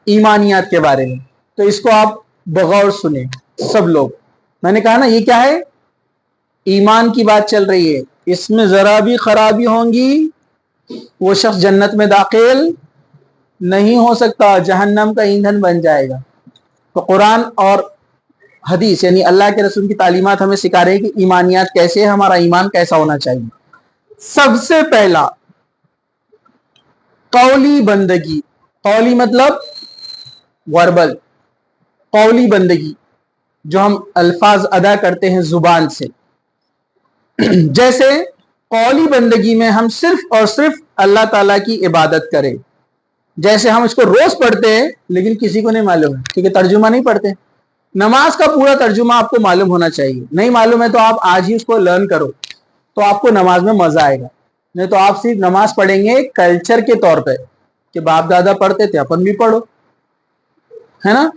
ایمانیات کے بارے میں، تو اس کو آپ بغور سنیں سب لوگ۔ میں نے کہا نا یہ کیا ہے، ایمان کی بات چل رہی ہے، اس میں ذرا بھی خرابی ہوں گی وہ شخص جنت میں داخل نہیں ہو سکتا، جہنم کا ایندھن بن جائے گا۔ تو قرآن اور حدیث یعنی اللہ کے رسول کی تعلیمات ہمیں سکھا رہے ہیں کہ ایمانیات کیسے ہے، ہمارا ایمان کیسا ہونا چاہیے۔ سب سے پہلا قولی بندگی، قولی مطلب وربل، قولی بندگی جو ہم الفاظ ادا کرتے ہیں زبان سے، جیسے قولی بندگی میں ہم صرف اور صرف اللہ تعالیٰ کی عبادت کریں، جیسے ہم اس کو روز پڑھتے ہیں لیکن کسی کو نہیں معلوم ہے کیونکہ ترجمہ نہیں پڑھتے۔ نماز کا پورا ترجمہ آپ کو معلوم ہونا چاہیے، نہیں معلوم ہے تو آپ آج ہی اس کو لرن کرو تو آپ کو نماز میں مزہ آئے گا، نہیں تو آپ صرف نماز پڑھیں گے کلچر کے طور پہ کہ باپ دادا پڑھتے تھے اپن بھی پڑھو، ہے نا۔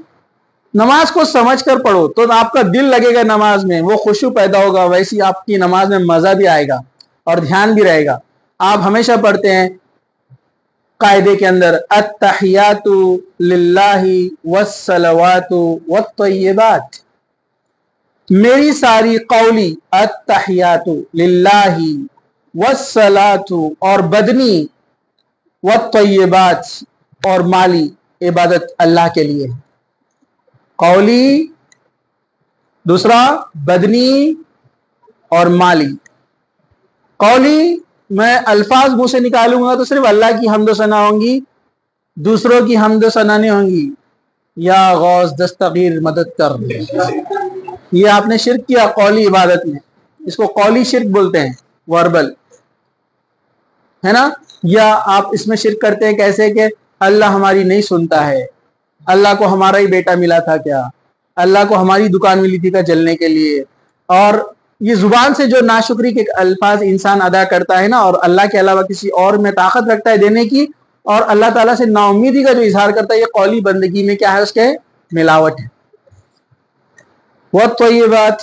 نماز کو سمجھ کر پڑھو تو آپ کا دل لگے گا نماز میں، وہ خشوع پیدا ہوگا، ویسی آپ کی نماز میں مزہ بھی آئے گا اور دھیان بھی رہے گا۔ آپ ہمیشہ پڑھتے ہیں قاعدے کے اندر التحیات للہ والصلوات والطیبات، میری ساری قولی التحیات للہ والصلاۃ اور بدنی والطیبات اور مالی عبادت اللہ کے لیے، قولی دوسرا بدنی اور مالی۔ قولی میں الفاظ منہ سے نکالوں گا تو صرف اللہ کی حمد و ثنا ہوں گی، دوسروں کی حمد و ثنا نہیں ہوں گی، یا غوث دستگیر مدد کر، یہ آپ نے شرک کیا قولی عبادت میں، اس کو قولی شرک بولتے ہیں، وربل، ہے نا۔ یا آپ اس میں شرک کرتے ہیں کیسے کہ اللہ ہماری نہیں سنتا ہے، اللہ کو ہمارا ہی بیٹا ملا تھا کیا، اللہ کو ہماری دکان ملی تھی کیا جلنے کے لیے، اور یہ زبان سے جو ناشکری کے الفاظ انسان ادا کرتا ہے نا اور اللہ کے علاوہ کسی اور میں طاقت رکھتا ہے دینے کی اور اللہ تعالیٰ سے نا امیدی کا جو اظہار کرتا ہے، یہ قولی بندگی میں کیا ہے، اس کے ملاوٹ ہے۔ والطیبات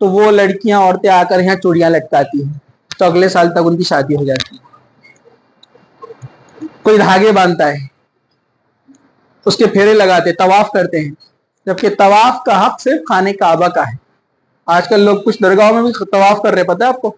تو وہ لڑکیاں عورتیں آ کر یہاں چوڑیاں لٹکاتی ہیں, تو اگلے سال تک ان کی شادی ہو جاتی ہے. کوئی دھاگے باندھتا ہے, اس کے پھیرے لگاتے, طواف کرتے ہیں, جبکہ طواف کا حق صرف خانے کعبہ کا ہے. آج کل لوگ کچھ درگاہوں میں بھی طواف کر رہے, پتہ ہے آپ کو,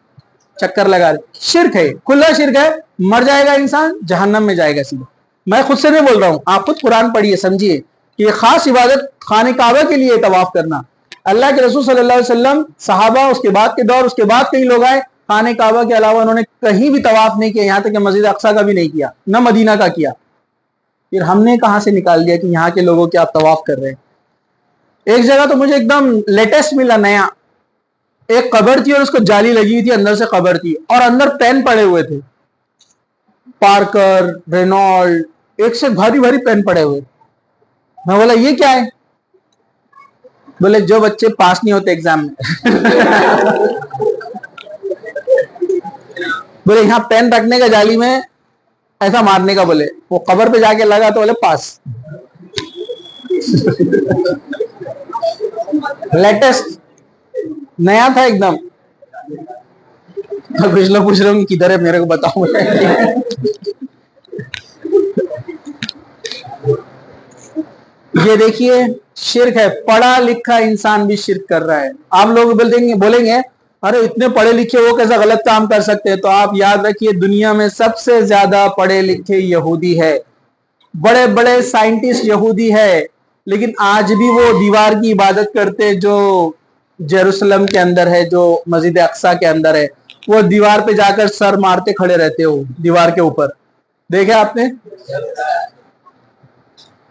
چکر لگا رہے. شرک ہے, کھلا شرک ہے. مر جائے گا انسان, جہنم میں جائے گا سیدھا. میں خود سے نہیں بول رہا ہوں, آپ خود قرآن پڑھیے, سمجھیے کہ یہ خاص عبادت خانے کعبہ کے لیے طواف کرنا. اللہ کے رسول صلی اللہ علیہ وسلم, صحابہ, اس کے بعد کے دور, اس کے بعد کئی لوگ آئے, خانے کعبہ کے علاوہ انہوں نے کہیں بھی طواف نہیں کیا, یہاں تک کہ مسجد اقصی کا بھی نہیں کیا, نہ مدینہ کا کیا. پھر ہم نے کہاں سے نکال دیا کہ یہاں کے لوگوں کے آپ طواف کر رہے ہیں. ایک جگہ تو مجھے ایک دم لیٹسٹ ملا نیا, ایک قبر تھی اور اس کو جالی لگی ہوئی تھی, اندر سے قبر تھی اور اندر پین پڑے ہوئے تھے, پارکر, رینالڈ, ایک سے بھاری بھاری پین پڑے ہوئے. میں بولا یہ کیا ہے؟ بولے جو بچے پاس نہیں ہوتے ایگزام میں. بولے یہاں پین رکھنے کا جالی میں ایسا مارنے کا, بولے وہ قبر پہ جا کے لگا تو بولے پاس. لیٹسٹ نیا تھا ایک دم. کچھ لوگ پوچھ رہے ہوں کدھر ہے, میرے کو بتاؤ. یہ دیکھیے شرک ہے, پڑھا لکھا انسان بھی شرک کر رہا ہے. آپ لوگ بولیں گے ارے اتنے پڑھے لکھے وہ کیسا غلط کام کر سکتے ہیں, تو آپ یاد رکھیے دنیا میں سب سے زیادہ پڑھے لکھے یہودی ہے, بڑے بڑے سائنٹسٹ یہودی ہے, لیکن آج بھی وہ دیوار کی عبادت کرتے جو جیروسلم کے اندر ہے, جو مسجد اقصی کے اندر ہے. وہ دیوار پہ جا کر سر مارتے کھڑے رہتے ہو دیوار کے اوپر, دیکھے آپ نے.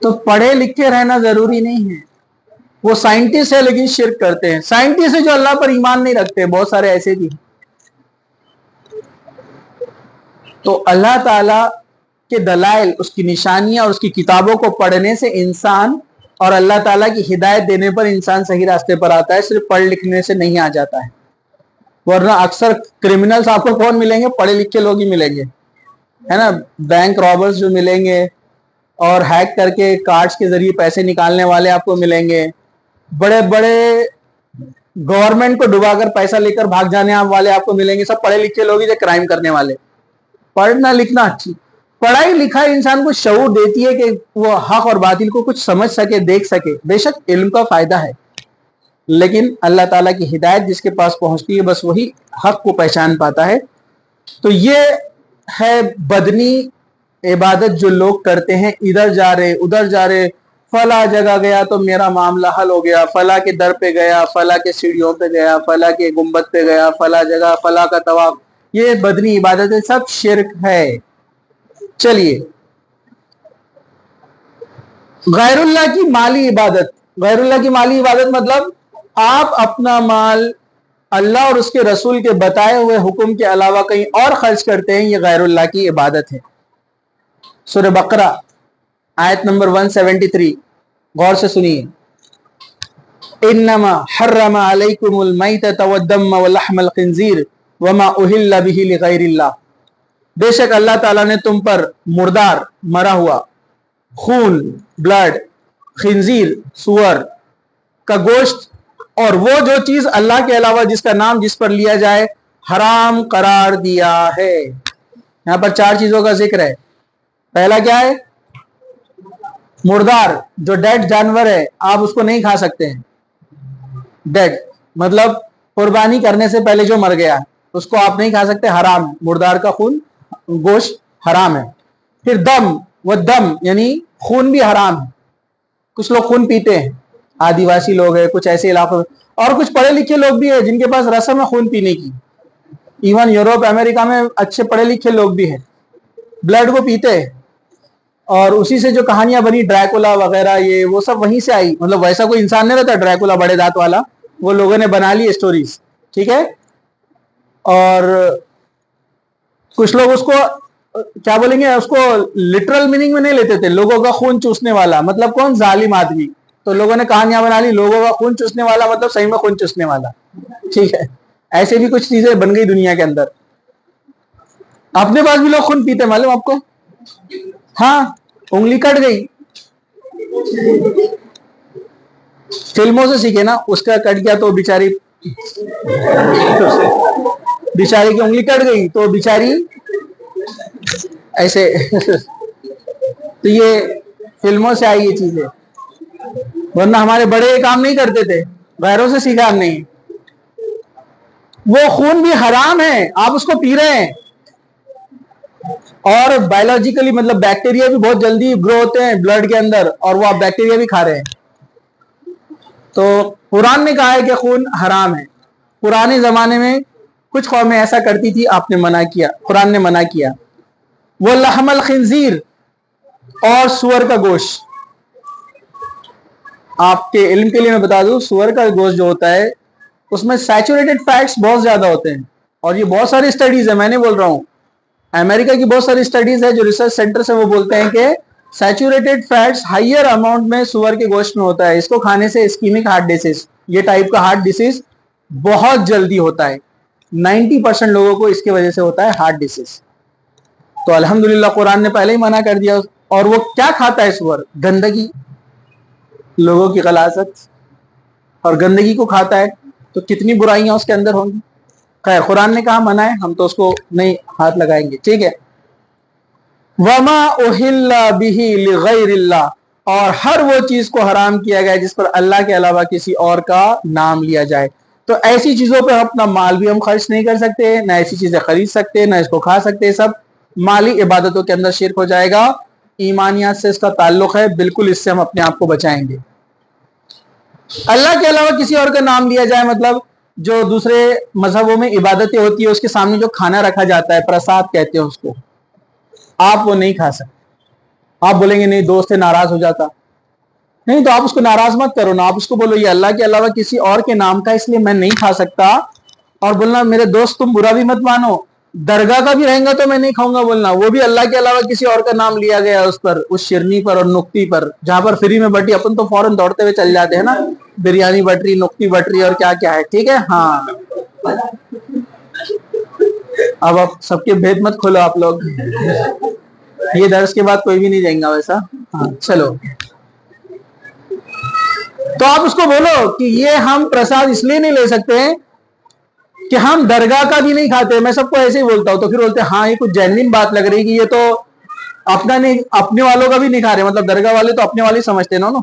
تو پڑھے لکھے رہنا ضروری نہیں ہے. وہ سائنٹسٹ ہے لیکن شرک کرتے ہیں. سائنٹسٹ ہے جو اللہ پر ایمان نہیں رکھتے, بہت سارے ایسے بھی. تو اللہ تعالی کے دلائل, اس کی نشانیاں اور اس کی کتابوں کو پڑھنے سے انسان, اور اللہ تعالیٰ کی ہدایت دینے پر انسان صحیح راستے پر آتا ہے, صرف پڑھ لکھنے سے نہیں آ جاتا ہے. ورنہ اکثر کرمنلز آپ کو کون ملیں گے؟ پڑھے لکھے لوگ ہی ملیں گے, ہے نا. بینک رابرز جو ملیں گے, اور ہیک کر کے کارڈز کے ذریعے پیسے نکالنے والے آپ کو ملیں گے, بڑے بڑے گورنمنٹ کو ڈبا کر پیسہ لے کر بھاگ جانے والے آپ کو ملیں گے. سب پڑھے لکھے لوگ ہی جو کرائم کرنے والے. پڑھنا لکھنا اچھی, پڑھائی لکھائی انسان کو شعور دیتی ہے کہ وہ حق اور باطل کو کچھ سمجھ سکے, دیکھ سکے. بے شک علم کا فائدہ ہے, لیکن اللہ تعالیٰ کی ہدایت جس کے پاس پہنچتی ہے بس وہی حق کو پہچان پاتا ہے. تو یہ ہے بدنی عبادت جو لوگ کرتے ہیں, ادھر جا رہے ادھر جا رہے, فلاں جگہ گیا تو میرا معاملہ حل ہو گیا, فلاں کے در پہ گیا, فلاں کے سیڑھیوں پہ گیا, فلاں کے گنبد پہ گیا, فلاں جگہ فلاں کا طواف. یہ بدنی عبادت ہے, سب شرک ہے. چلیے, غیر اللہ کی مالی عبادت. غیر اللہ کی مالی عبادت مطلب آپ اپنا مال اللہ اور اس کے رسول کے بتائے ہوئے حکم کے علاوہ کہیں اور خرچ کرتے ہیں, یہ غیر اللہ کی عبادت ہے. سورہ بقرہ آیت نمبر 173 غور سے سنیے. انما حرم علیکم المیتۃ والدم ولحم الخنزیر وما اہل بہ لغیر اللہ. بے شک اللہ تعالیٰ نے تم پر مردار, مرا ہوا, خون, بلڈ, خنزیر, سور کا گوشت, اور وہ جو چیز اللہ کے علاوہ جس کا نام جس پر لیا جائے حرام قرار دیا ہے. یہاں پر 4 چیزوں کا ذکر ہے. پہلا کیا ہے؟ مردار, جو ڈیڈ جانور ہے آپ اس کو نہیں کھا سکتے ہیں. ڈیڈ مطلب قربانی کرنے سے پہلے جو مر گیا اس کو آپ نہیں کھا سکتے, حرام ہے. مردار کا خون, گوشت حرام ہے. پھر دم و دم یعنی خون بھی حرام ہے. کچھ لوگ خون پیتے ہیں, آدیواسی لوگ ہیں, کچھ ایسے علاقوں میں, اور کچھ پڑھے لکھے لوگ بھی ہیں جن کے پاس رسم ہے خون پینے کی. ایون یوروپ امریکہ میں اچھے پڑھے لکھے لوگ بھی ہیں, بلڈ کو پیتے ہیں. اور اسی سے جو کہانیاں بنی ڈریکولا وغیرہ, یہ وہ سب وہیں سے آئی. مطلب ویسا کوئی انسان نہیں رہتا ڈریکولا بڑے دانت والا, وہ لوگوں نے بنا لی اسٹوریز, ٹھیک ہے. اور کچھ لوگ اس کو کیا بولیں گے, اس کو لٹرل میننگ میں نہیں لیتے تھے. لوگوں کا خون چوسنے والا مطلب کون؟ ظالم آدمی. تو لوگوں نے کہانیاں بنا لی, لوگوں کا خون چوسنے والا مطلب صحیح میں خون چوسنے والا, ٹھیک ہے. ایسے بھی کچھ چیزیں بن گئی دنیا کے اندر. اپنے پاس بھی لوگ خون پیتے, معلوم آپ کو؟ ہاں, انگلی کٹ گئی, فلموں سے سیکھے نا, اس کا کٹ گیا تو بیچاری بیچاری کی انگلی کٹ گئی تو بیچاری ایسے تو یہ فلموں سے آئی یہ چیزیں، ورنہ ہمارے بڑے یہ کام نہیں کرتے تھے، غیروں سے سیکھا نہیں. وہ خون بھی حرام ہے، آپ اس کو پی رہے ہیں، اور بایولوجیکلی مطلب بیکٹیریا بھی بہت جلدی گرو ہوتے ہیں بلڈ کے اندر، اور وہ آپ بیکٹیریا بھی کھا رہے ہیں. تو قرآن نے کہا ہے کہ خون حرام ہے. پرانے زمانے میں کچھ قومیں ایسا کرتی تھی، آپ نے منع کیا، قرآن نے منع کیا. وہ لحم الخنزیر، اور سور کا گوشت. آپ کے علم کے لیے میں بتا دوں، سور کا گوشت جو ہوتا ہے اس میں سیچوریٹڈ فیٹس بہت زیادہ ہوتے ہیں، اور یہ بہت ساری اسٹڈیز ہے، میں نہیں بول رہا ہوں، امریکہ کی بہت ساری اسٹڈیز ہے جو ریسرچ سینٹر سے وہ بولتے ہیں کہ سیچوریٹڈ فیٹس ہائر اماؤنٹ میں سور کے گوشت میں ہوتا ہے. اس کو کھانے سے اسکیمک ہارٹ ڈیزیز، یہ ٹائپ کا ہارٹ ڈیزیز بہت جلدی ہوتا ہے. 90% لوگوں کو اس کی وجہ سے ہوتا ہے ہارٹ ڈیزیز. تو الحمدللہ قرآن نے پہلے ہی منع کر دیا. اور وہ کیا کھاتا ہے سور؟ گندگی، لوگوں کی غلاظت اور گندگی کو کھاتا ہے، تو کتنی برائیاں اس کے اندر ہوں گی. خیر، قرآن نے کہا منع ہے، ہم تو اس کو نہیں ہاتھ لگائیں گے، ٹھیک ہے. وما اہل بہ لغیر اللہ، اور ہر وہ چیز کو حرام کیا گیا جس پر اللہ کے علاوہ کسی اور کا نام لیا جائے. تو ایسی چیزوں پہ اپنا مال بھی ہم خرچ نہیں کر سکتے، نہ ایسی چیزیں خرید سکتے، نہ اس کو کھا سکتے. سب مالی عبادتوں کے اندر شرک ہو جائے گا. ایمانیات سے اس کا تعلق ہے، بالکل اس سے ہم اپنے آپ کو بچائیں گے. اللہ کے علاوہ کسی اور کا نام لیا جائے، مطلب جو دوسرے مذہبوں میں عبادتیں ہوتی ہے اس کے سامنے جو کھانا رکھا جاتا ہے، پرساد کہتے ہیں اس کو، آپ وہ نہیں کھا سکتے. آپ بولیں گے نہیں، دوست سے ناراض ہو جاتا. نہیں، تو آپ اس کو ناراض مت کرو نا، آپ اس کو بولو یہ اللہ کے علاوہ کسی اور کے نام کا، اس لیے میں نہیں کھا سکتا. اور بولنا میرے دوست تم برا بھی مت مانو، درگاہ کا بھی رہیں گا تو میں نہیں کھاؤں گا بولنا، وہ بھی اللہ کے علاوہ کسی اور کا نام لیا گیا اس پر، اس شرنی پر اور نکتی پر، جہاں پر فری میں بٹی اپن تو فوراً دوڑتے ہوئے چل جاتے ہیں نا، بریانی بٹ رہی، نکتی بٹ رہی اور کیا کیا ہے، ٹھیک ہے. ہاں، اب آپ سب کے بھید مت کھولو آپ لوگ، یہ درس کے بعد کوئی بھی نہیں جائیں گا ویسا. ہاں چلو، تو آپ اس کو بولو کہ یہ ہم پرساد اس لیے نہیں لے سکتے کہ ہم درگاہ کا بھی نہیں کھاتے. میں سب کو ایسے ہی بولتا ہوں تو پھر بولتے ہیں ہاں یہ کچھ جینوین بات لگ رہی کہ یہ تو اپنا نہیں، اپنے والوں کا بھی نہیں کھا رہے، مطلب درگاہ والے تو اپنے والے سمجھتے ہیں نا،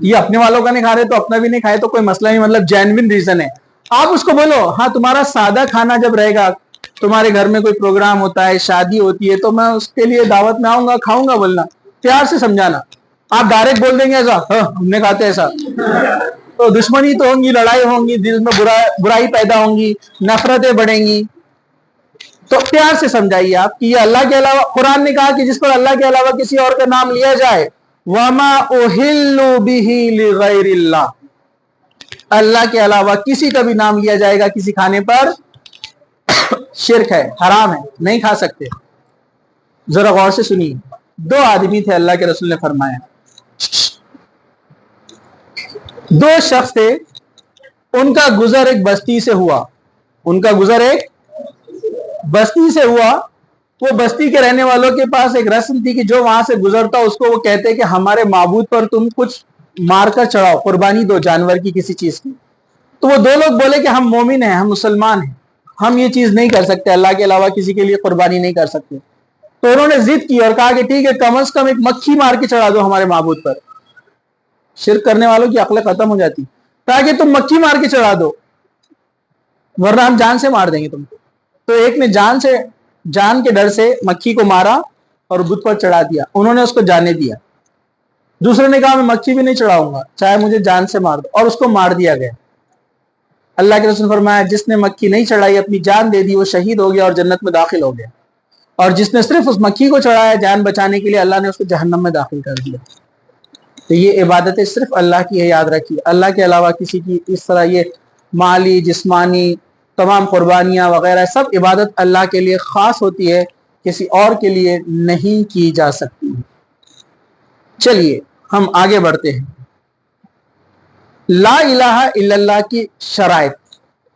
یہ اپنے والوں کا نہیں کھا رہے تو اپنا بھی نہیں کھائے تو کوئی مسئلہ نہیں، مطلب جینوین ریزن ہے. آپ اس کو بولو ہاں تمہارا سادہ کھانا جب رہے گا، تمہارے گھر میں کوئی پروگرام ہوتا ہے، شادی ہوتی ہے، تو میں اس کے لیے دعوت میں آؤں گا، کھاؤں گا، بولنا پیار سے سمجھانا. آپ ڈائریکٹ بول دیں گے ایسا ہم نے کھاتے ایسا، تو دشمنی تو ہوں گی، لڑائی ہوں گی، دل میں برائی پیدا ہوں گی، نفرتیں بڑھیں گی. تو پیار سے سمجھائیے آپ کہ یہ اللہ کے علاوہ، قرآن نے کہا کہ جس پر اللہ کے علاوہ کسی اور کا نام لیا جائے، وَمَا أُحِلُّ بِهِ لِغَيْرِ اللَّهِ، اللہ کے علاوہ کسی کا بھی نام لیا جائے گا کسی کھانے پر، شرک ہے، حرام ہے، نہیں کھا سکتے. ذرا غور سے سنیے. 2 آدمی تھے، اللہ کے رسول نے فرمایا 2 شخص تھے، ان کا گزر ایک بستی سے ہوا، ان کا گزر ایک بستی سے ہوا. وہ بستی کے رہنے والوں کے پاس ایک رسم تھی کہ جو وہاں سے گزرتا اس کو وہ کہتے کہ ہمارے معبود پر تم کچھ مار کر چڑھاؤ، قربانی دو جانور کی، کسی چیز کی. تو وہ 2 لوگ بولے کہ ہم مومن ہیں، ہم مسلمان ہیں، ہم یہ چیز نہیں کر سکتے، اللہ کے علاوہ کسی کے لیے قربانی نہیں کر سکتے. تو انہوں نے ضد کی اور کہا کہ ٹھیک ہے، کم از کم ایک مکھی مار کے چڑھا دو ہمارے معبود پر. شرک کرنے والوں کی عقل ختم ہو جاتی، تاکہ تم مکھی مار کے چڑھا دو ورنہ ہم جان سے مار دیں گے تم کو. تو ایک نے جان کے ڈر سے مکھی کو مارا اور بت پر چڑھا دیا، انہوں نے اس کو جانے دیا. دوسرے نے کہا میں مکھی بھی نہیں چڑھاؤں گا چاہے مجھے جان سے مار دو، اور اس کو مار دیا گیا. اللہ کے رسول نے فرمایا جس نے مکھی نہیں چڑھائی، اپنی جان دے دی، وہ شہید ہو گیا اور جنت میں داخل ہو گیا. اور جس نے صرف اس مکھی کو چڑھایا جان بچانے کے لیے، اللہ نے اس کو جہنم میں داخل کر دیا. تو یہ عبادتیں صرف اللہ کی ہے، یاد رکھیے. اللہ کے علاوہ کسی کی اس طرح یہ مالی، جسمانی، تمام قربانیاں وغیرہ سب عبادت اللہ کے لیے خاص ہوتی ہے، کسی اور کے لیے نہیں کی جا سکتی. چلیے ہم آگے بڑھتے ہیں. لا الہ الا اللہ کی شرائط،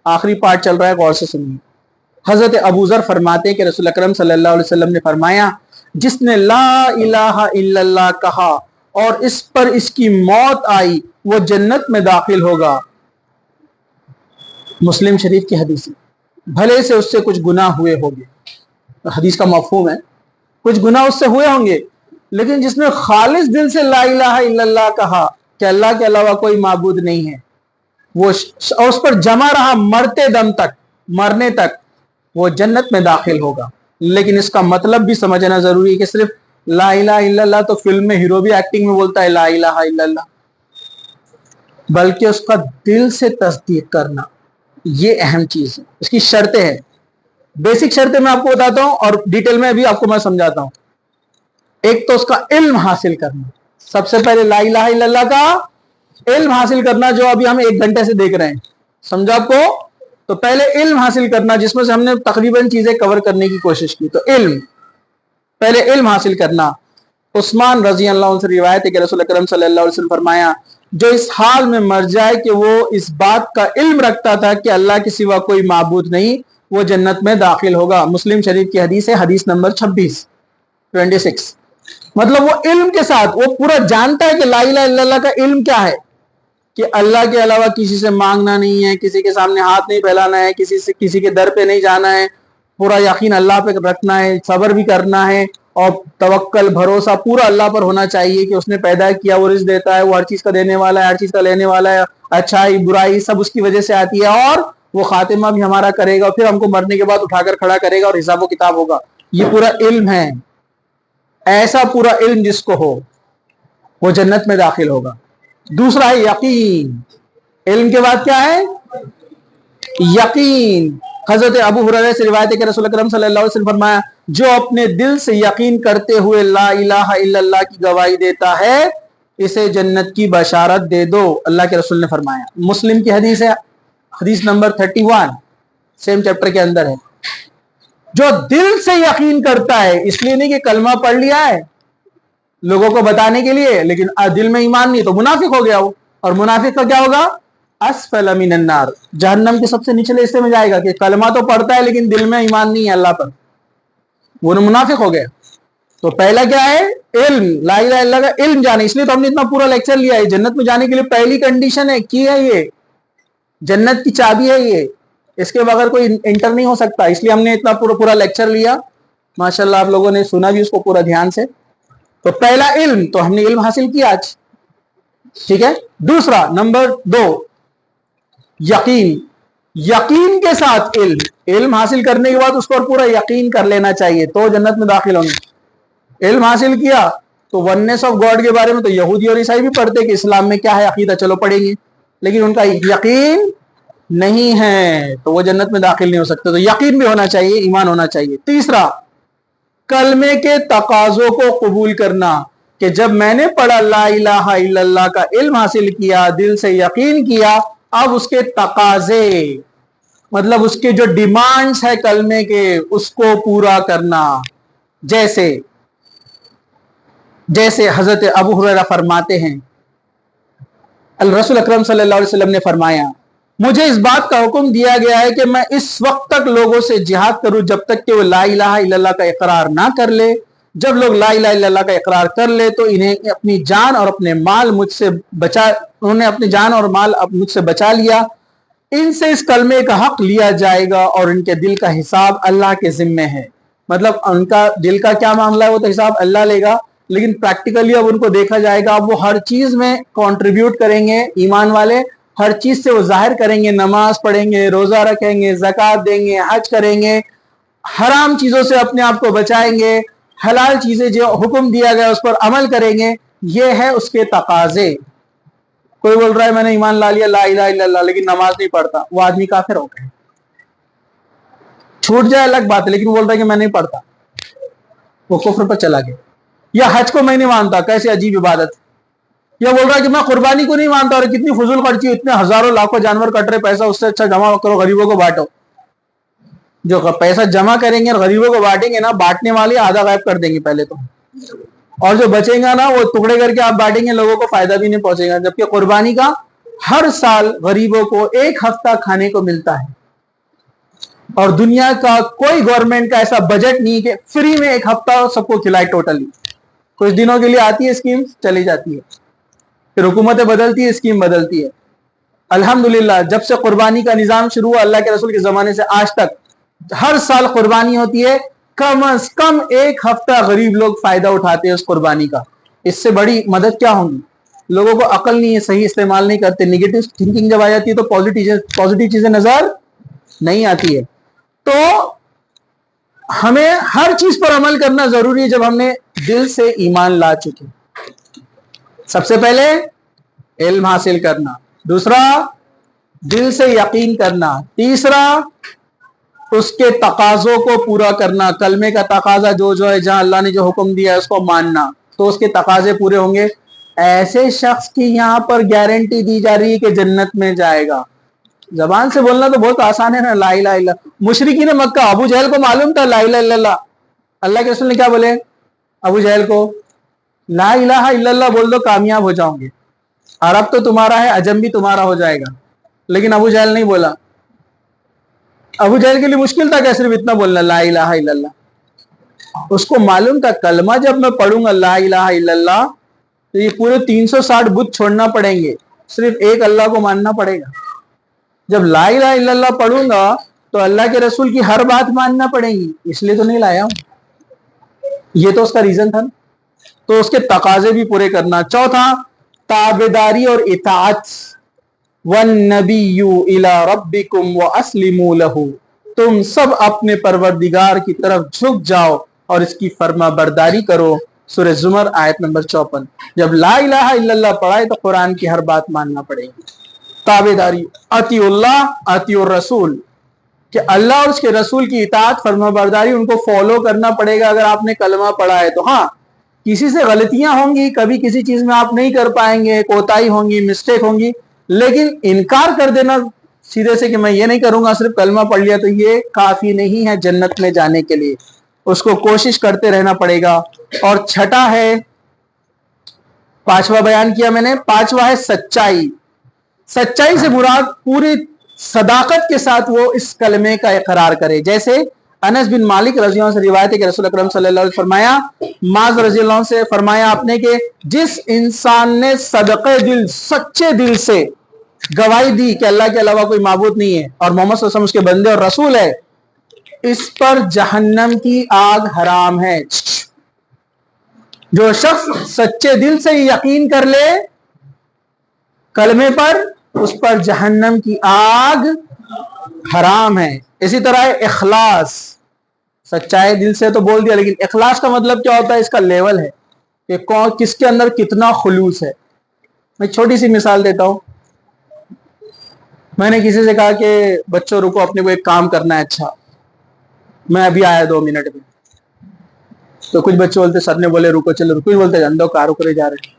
آخری پارٹ چل رہا ہے، غور سے سنیے. حضرت ابو ذر فرماتے کہ رسول اکرم صلی اللہ علیہ وسلم نے فرمایا جس نے لا الہ الا اللہ کہا اور اس پر اس کی موت آئی، وہ جنت میں داخل ہوگا. مسلم شریف کی حدیث ہے، بھلے سے اس سے کچھ گناہ ہوئے ہوں گے، حدیث کا مفہوم ہے کچھ گناہ اس سے ہوئے ہوں گے، لیکن جس نے خالص دل سے لا الہ الا اللہ کہا کہ اللہ کے علاوہ کوئی معبود نہیں ہے، وہ اس پر جمع رہا مرتے دم تک، مرنے تک، وہ جنت میں داخل ہوگا۔ لیکن اس کا مطلب بھی سمجھنا ضروری ہے کہ صرف لا الہ الا اللہ تو فلم میں ہیرو بھی ایکٹنگ میں بولتا ہے لا الہ الا اللہ، بلکہ اس کا دل سے تصدیق کرنا، یہ اہم چیز ہے، اس کی شرطیں ہیں، بیسک شرطیں میں آپ کو بتاتا ہوں اور ڈیٹیل میں بھی آپ کو میں سمجھاتا ہوں۔ ایک تو اس کا علم حاصل کرنا، سب سے پہلے لا الہ الا اللہ کا علم حاصل کرنا، جو ابھی ہم 1 گھنٹے سے دیکھ رہے ہیں، سمجھا آپ کو؟ تو پہلے علم حاصل کرنا، جس میں سے ہم نے تقریباً چیزیں کور کرنے کی کوشش کی۔ تو علم، پہلے علم حاصل کرنا۔ عثمان رضی اللہ عنہ سے روایت ہے کہ رسول اکرم صلی اللہ علیہ وسلم فرمایا، جو اس حال میں مر جائے کہ وہ اس بات کا علم رکھتا تھا کہ اللہ کے سوا کوئی معبود نہیں، وہ جنت میں داخل ہوگا۔ مسلم شریف کی حدیث ہے، حدیث نمبر 26۔ مطلب وہ علم کے ساتھ، وہ پورا جانتا ہے کہ لا الہ الا اللہ کا علم کیا ہے، کہ اللہ کے علاوہ کسی سے مانگنا نہیں ہے، کسی کے سامنے ہاتھ نہیں پھیلانا ہے، کسی کے در پہ نہیں جانا ہے، پورا یقین اللہ پہ رکھنا ہے، صبر بھی کرنا ہے، اور توکل، بھروسہ پورا اللہ پر ہونا چاہیے کہ اس نے پیدا کیا، وہ رزق دیتا ہے، وہ ہر چیز کا دینے والا ہے، ہر چیز کا لینے والا ہے، اچھائی برائی سب اس کی وجہ سے آتی ہے، اور وہ خاتمہ بھی ہمارا کرے گا، پھر ہم کو مرنے کے بعد اٹھا کر کھڑا کرے گا اور حساب و کتاب ہوگا۔ یہ پورا علم ہے، ایسا پورا علم جس کو ہو وہ جنت میں داخل ہوگا۔ دوسرا ہے یقین۔ علم کے بعد کیا ہے؟ یقین۔ حضرت ابو ہریرہ سے روایت ہے کہ رسول اکرم صلی اللہ علیہ وسلم فرمایا، جو اپنے دل سے یقین کرتے ہوئے لا الہ الا اللہ کی گواہی دیتا ہے، اسے جنت کی بشارت دے دو، اللہ کے رسول نے فرمایا۔ مسلم کی حدیث ہے، حدیث نمبر 31، سیم چیپٹر کے اندر ہے۔ جو دل سے یقین کرتا ہے، اس لیے نہیں کہ کلمہ پڑھ لیا ہے لوگوں کو بتانے کے لیے لیکن دل میں ایمان نہیں، تو منافق ہو گیا وہ، اور منافق کا کیا ہوگا؟ اسفل من النار، جہنم کے سب سے نچلے حصے میں جائے گا، کہ کلمہ تو پڑھتا ہے لیکن دل میں ایمان نہیں ہے اللہ پر، وہ منافق ہو گیا۔ تو پہلا کیا ہے؟ علم، لا الہ الا اللہ کا علم جانے، اس لیے تو ہم نے اتنا پورا لیکچر لیا ہے۔ جنت میں جانے کے لیے پہلی کنڈیشن ہے کی ہے، یہ جنت کی چابی ہے، یہ اس کے بغیر کوئی انٹر نہیں ہو سکتا، اس لیے ہم نے اتنا پورا لیکچر لیا، ماشاءاللہ آپ لوگوں نے سنا بھی اس کو پورا دھیان سے۔ تو پہلا علم، تو ہم نے علم حاصل کیا آج، ٹھیک ہے۔ دوسرا، نمبر 2، یقین۔ یقین کے ساتھ علم، علم حاصل کرنے کے بعد اس پر پورا یقین کر لینا چاہیے، تو جنت میں داخل ہوں گے۔ علم حاصل کیا تو ونس آف گاڈ کے بارے میں تو یہودی اور عیسائی بھی پڑھتے کہ اسلام میں کیا ہے عقیدہ، چلو پڑھیں گے، لیکن ان کا یقین نہیں ہے تو وہ جنت میں داخل نہیں ہو سکتے۔ تو یقین بھی ہونا چاہیے، ایمان ہونا چاہیے۔ تیسرا، کلمے کے تقاضوں کو قبول کرنا، کہ جب میں نے پڑھا لا الہ الا اللہ کا علم حاصل کیا، دل سے یقین کیا، اب اس کے تقاضے، مطلب اس کے جو ڈیمانڈز ہے کلمے کے، اس کو پورا کرنا۔ جیسے حضرت ابو ہریرہ فرماتے ہیں، رسول اکرم صلی اللہ علیہ وسلم نے فرمایا، مجھے اس بات کا حکم دیا گیا ہے کہ میں اس وقت تک لوگوں سے جہاد کروں جب تک کہ وہ لا الہ الا اللہ کا اقرار نہ کر لے۔ جب لوگ لا الہ الا اللہ کا اقرار کر لے تو انہیں اپنی جان اور اپنے مال انہوں نے اپنی جان اور مال مجھ سے بچا لیا، ان سے اس کلمے کا حق لیا جائے گا اور ان کے دل کا حساب اللہ کے ذمے ہے۔ مطلب ان کا دل کا کیا معاملہ ہے وہ تو حساب اللہ لے گا، لیکن پریکٹیکلی اب ان کو دیکھا جائے گا، اب وہ ہر چیز میں کنٹریبیوٹ کریں گے، ایمان والے ہر چیز سے وہ ظاہر کریں گے، نماز پڑھیں گے، روزہ رکھیں گے، زکوٰۃ دیں گے، حج کریں گے، حرام چیزوں سے اپنے آپ کو بچائیں گے، حلال چیزیں جو حکم دیا گیا اس پر عمل کریں گے۔ یہ ہے اس کے تقاضے۔ کوئی بول رہا ہے میں نے ایمان لا لیا لا الہ الا اللہ لیکن نماز نہیں پڑھتا، وہ آدمی کافر ہو گیا، چھوٹ جائے الگ بات ہے، لیکن وہ بول رہا ہے کہ میں نہیں پڑھتا، وہ کفر پر چلا گیا۔ یا حج کو میں نہیں مانتا، کیسے عجیب عبادت۔ یا بول رہا ہے کہ میں قربانی کو نہیں مانتا، اور کتنی فضول خرچی، اتنے ہزاروں لاکھوں جانور کٹ رہے، پیسہ اس سے اچھا جمع کرو، غریبوں کو بانٹو۔ جو پیسہ جمع کریں گے اور غریبوں کو بانٹیں گے نا، بانٹنے والے آدھا غائب کر دیں گے پہلے تو، اور جو بچیں گا نا وہ ٹکڑے کر کے آپ بانٹیں گے، لوگوں کو فائدہ بھی نہیں پہنچے گا۔ جبکہ قربانی کا ہر سال غریبوں کو 1 ہفتہ کھانے کو ملتا ہے، اور دنیا کا کوئی گورنمنٹ کا ایسا بجٹ نہیں کہ فری میں 1 ہفتہ سب کو کھلائے ٹوٹلی۔ کچھ دنوں کے لیے آتی ہے اسکیم، چلی جاتی ہے، پھر حکومتیں بدلتی ہے، اسکیم بدلتی ہے۔ الحمدللہ جب سے قربانی کا نظام شروع ہوا اللہ کے رسول کے زمانے سے آج تک ہر سال قربانی ہوتی ہے، کم از کم ایک ہفتہ غریب لوگ فائدہ اٹھاتے ہیں اس قربانی کا. اس سے بڑی مدد کیا ہوگی؟ لوگوں کو عقل نہیں ہے، صحیح استعمال نہیں کرتے، نیگیٹو تھنکنگ جب آ جاتی ہے تو پازیٹیو چیزیں نظر نہیں آتی ہے. تو ہمیں ہر چیز پر عمل کرنا ضروری ہے جب ہم نے دل سے ایمان لا چکے. سب سے پہلے علم حاصل کرنا، دوسرا دل سے یقین کرنا، تیسرا اس کے تقاضوں کو پورا کرنا. کلمے کا تقاضا جو ہے، جہاں اللہ نے جو حکم دیا ہے اس کو ماننا، تو اس کے تقاضے پورے ہوں گے. ایسے شخص کی یہاں پر گارنٹی دی جا رہی ہے کہ جنت میں جائے گا. زبان سے بولنا تو بہت آسان ہے نا، لا الہ الا اللہ. مشرکین مکہ، ابو جہل کو معلوم تھا لا الہ الا اللہ. اللہ کے رسول نے کیا بولے ابو جہل کو؟ لا الہ الا اللہ بول دو کامیاب ہو جاؤں گے. عرب تو تمہارا ہے، عجم بھی تمہارا ہو جائے گا. لیکن ابو جہل نہیں بولا. ابو جہل کے لیے مشکل تھا کہ صرف اتنا بولنا لا الہ الا اللہ. اس کو معلوم تھا کلمہ جب میں پڑھوں گا لا الہ الا اللہ تو یہ پورے 360 بت چھوڑنا پڑیں گے، صرف ایک اللہ کو ماننا پڑے گا. جب لا الہ الا اللہ پڑھوں گا تو اللہ کے رسول کی ہر بات ماننا پڑے گی، اس لیے تو نہیں لایا ہوں. یہ تو اس کا ریزن تھا. تو اس کے تقاضے بھی پورے کرنا. چوتھا تابعداری اور اطاعت. وَالنَّبِيُّ إِلَىٰ رَبِّكُمْ وَأَسْلِمُوا لَهُ. تم سب اپنے پروردگار کی طرف جھک جاؤ اور اس کی فرما برداری کرو. سورہ زمر آیت نمبر 54. جب لا الہ الا اللہ پڑھائے تو قرآن کی ہر بات ماننا پڑے گی. تابعداری، اطیع اللہ اطیع الرسول، کہ اللہ اور اس کے رسول کی اطاعت فرما برداری ان کو فالو کرنا پڑے گا. اگر آپ نے کلمہ پڑھا ہے تو ہاں کسی سے غلطیاں ہوں گی، کبھی کسی چیز میں آپ نہیں کر پائیں گے، کوتاہی ہوں گی، مسٹیک ہوں گی، لیکن انکار کر دینا سیدھے سے کہ میں یہ نہیں کروں گا، صرف کلمہ پڑھ لیا، تو یہ کافی نہیں ہے جنت میں جانے کے لیے. اس کو کوشش کرتے رہنا پڑے گا. اور چھٹا ہے، پانچواں بیان کیا میں نے، پانچواں ہے سچائی. سچائی سے مراد پوری صداقت کے ساتھ وہ اس کلمے کا اقرار کرے. جیسے انس بن مالک رضی اللہ عنہ سے روایت ہے کہ رسول اکرم صلی اللہ علیہ وسلم فرمایا، معاذ رضی اللہ عنہ سے فرمایا آپ نے کہ جس انسان نے صدقے دل، سچے دل سے گواہی دی کہ اللہ کے علاوہ کوئی معبود نہیں ہے اور محمد صلی اللہ علیہ وسلم اس کے بندے اور رسول ہے، اس پر جہنم کی آگ حرام ہے. جو شخص سچے دل سے یقین کر لے کلمے پر، اس پر جہنم کی آگ حرام ہے. اسی طرح اخلاص، سچائی دل سے تو بول دیا، لیکن اخلاص کا مطلب کیا ہوتا ہے؟ اس کا لیول ہے کہ کس کے اندر کتنا خلوص ہے. میں چھوٹی سی مثال دیتا ہوں. میں نے کسی سے کہا کہ بچوں رکو، اپنے کو ایک کام کرنا ہے. اچھا میں ابھی آیا 2 منٹ میں. تو کچھ بچے بولتے، سر نے بولے رکو، چلو رکو، بولتے اندو کار رکے جا رہے.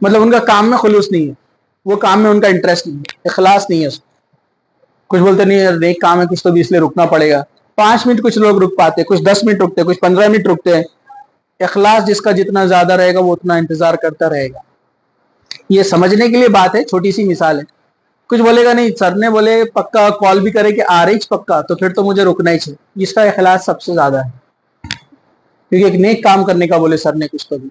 مطلب ان کا کام میں خلوص نہیں ہے، وہ کام میں ان کا انٹرسٹ نہیں ہے، اخلاص نہیں ہے اس کو. کچھ بولتے نہیں یار ایک کام ہے کچھ تو بھی اس لیے رکنا پڑے گا. 5 منٹ کچھ لوگ رک پاتے، کچھ 10 منٹ رکتے، کچھ 15 منٹ رکتے ہیں. اخلاص جس کا جتنا زیادہ رہے گا وہ اتنا انتظار کرتا رہے گا. یہ سمجھنے کے لیے بات ہے، چھوٹی سی مثال ہے. کچھ بولے گا نہیں سر نے بولے پکا کال بھی کرے کہ آ رہی پکا، تو پھر تو مجھے رکنا ہی چاہیے. جس کا اخلاص سب سے زیادہ ہے، کیونکہ ایک نیک کام کرنے کا بولے سر نے کچھ تو بھی.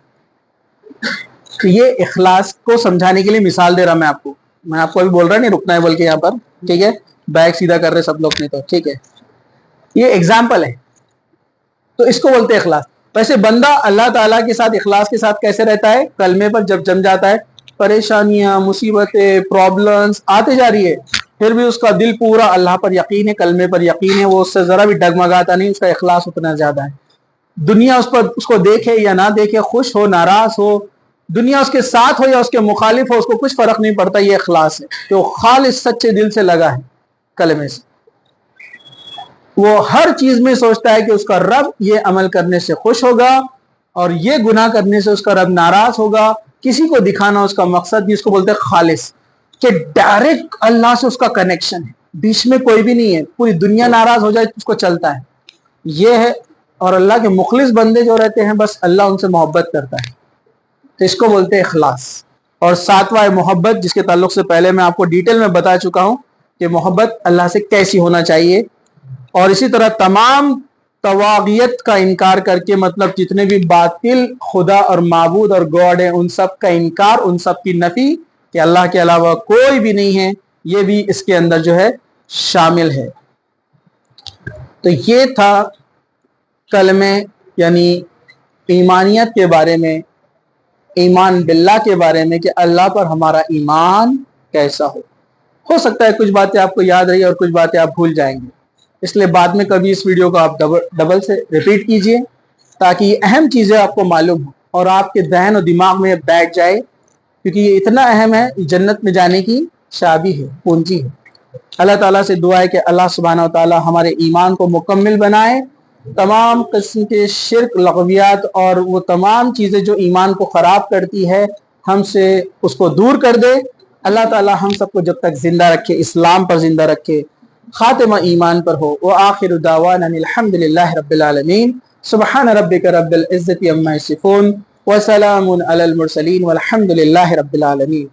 تو یہ اخلاص کو سمجھانے کے لیے مثال دے رہا میں آپ کو. میں آپ کو ابھی بول رہا نہیں رکنا ہے بول کے یہاں پر، ٹھیک ہے؟ بیگ سیدھا کر رہے سب لوگ نہیں تو ٹھیک ہے، یہ ایگزامپل ہے. تو اس کو بولتے اخلاص. ویسے بندہ اللہ تعالیٰ کے ساتھ اخلاص کے ساتھ کیسے رہتا ہے؟ کلمے پر جب جم جاتا ہے، پریشانیاں، مصیبتیں، پرابلمز آتے جا رہی ہے، پھر بھی اس کا دل پورا اللہ پر یقین ہے، کلمے پر یقین ہے، وہ اس سے ذرا بھی ڈگمگاتا نہیں، اس کا اخلاص اتنا زیادہ ہے. دنیا اس کو دیکھے یا نہ دیکھے، خوش ہو ناراض ہو، دنیا اس کے ساتھ ہو یا اس کے مخالف ہو، اس کو کچھ فرق نہیں پڑتا. یہ اخلاص ہے کہ وہ خالص سچے دل سے لگا ہے کلمے سے. وہ ہر چیز میں سوچتا ہے کہ اس کا رب یہ عمل کرنے سے خوش ہوگا اور یہ گناہ کرنے سے اس کا رب ناراض ہوگا. کسی کو دکھانا اس کا مقصد نہیں. اس کو بولتے ہیں خالص، کہ ڈائریکٹ اللہ سے اس کا کنیکشن ہے، بیچ میں کوئی بھی نہیں ہے. پوری دنیا ناراض ہو جائے اس کو چلتا ہے. یہ ہے. اور اللہ کے مخلص بندے جو رہتے ہیں بس اللہ ان سے محبت کرتا ہے، تو اس کو بولتے ہیں اخلاص. اور 7واں ہے محبت، جس کے تعلق سے پہلے میں آپ کو ڈیٹیل میں بتا چکا ہوں کہ محبت اللہ سے کیسی ہونا چاہیے. اور اسی طرح تمام طواغیت کا انکار کر کے، مطلب جتنے بھی باطل خدا اور معبود اور گاڈ ہیں ان سب کا انکار، ان سب کی نفی، کہ اللہ کے علاوہ کوئی بھی نہیں ہے. یہ بھی اس کے اندر جو ہے شامل ہے۔ تو یہ تھا کلمے یعنی ایمانیت کے بارے میں، ایمان باللہ کے بارے میں کہ اللہ پر ہمارا ایمان کیسا ہو سکتا ہے کچھ باتیں آپ کو یاد رہی اور کچھ باتیں آپ بھول جائیں گے، اس لیے بعد میں کبھی اس ویڈیو کو آپ ڈبل سے ریپیٹ کیجئے تاکہ یہ اہم چیزیں آپ کو معلوم ہوں اور آپ کے ذہن و دماغ میں بیٹھ جائے، کیونکہ یہ اتنا اہم ہے، جنت میں جانے کی چابی ہے، کنجی ہے۔ اللہ تعالیٰ سے دعا ہے کہ اللہ سبحانہ و تعالیٰ ہمارے ایمان کو مکمل بنائے، تمام قسم کے شرک، لغویات اور وہ تمام چیزیں جو ایمان کو خراب کرتی ہے ہم سے اس کو دور کر دے۔ اللہ تعالیٰ ہم سب کو جب تک زندہ رکھے، اسلام پر زندہ رکھے، خاتمہ ایمان پر ہو۔ وآخر دعوانا الحمدللہ رب العالمین۔ سبحان ربک رب العزت عما یصفون وسلام علی المرسلین والحمدللہ رب العالمین۔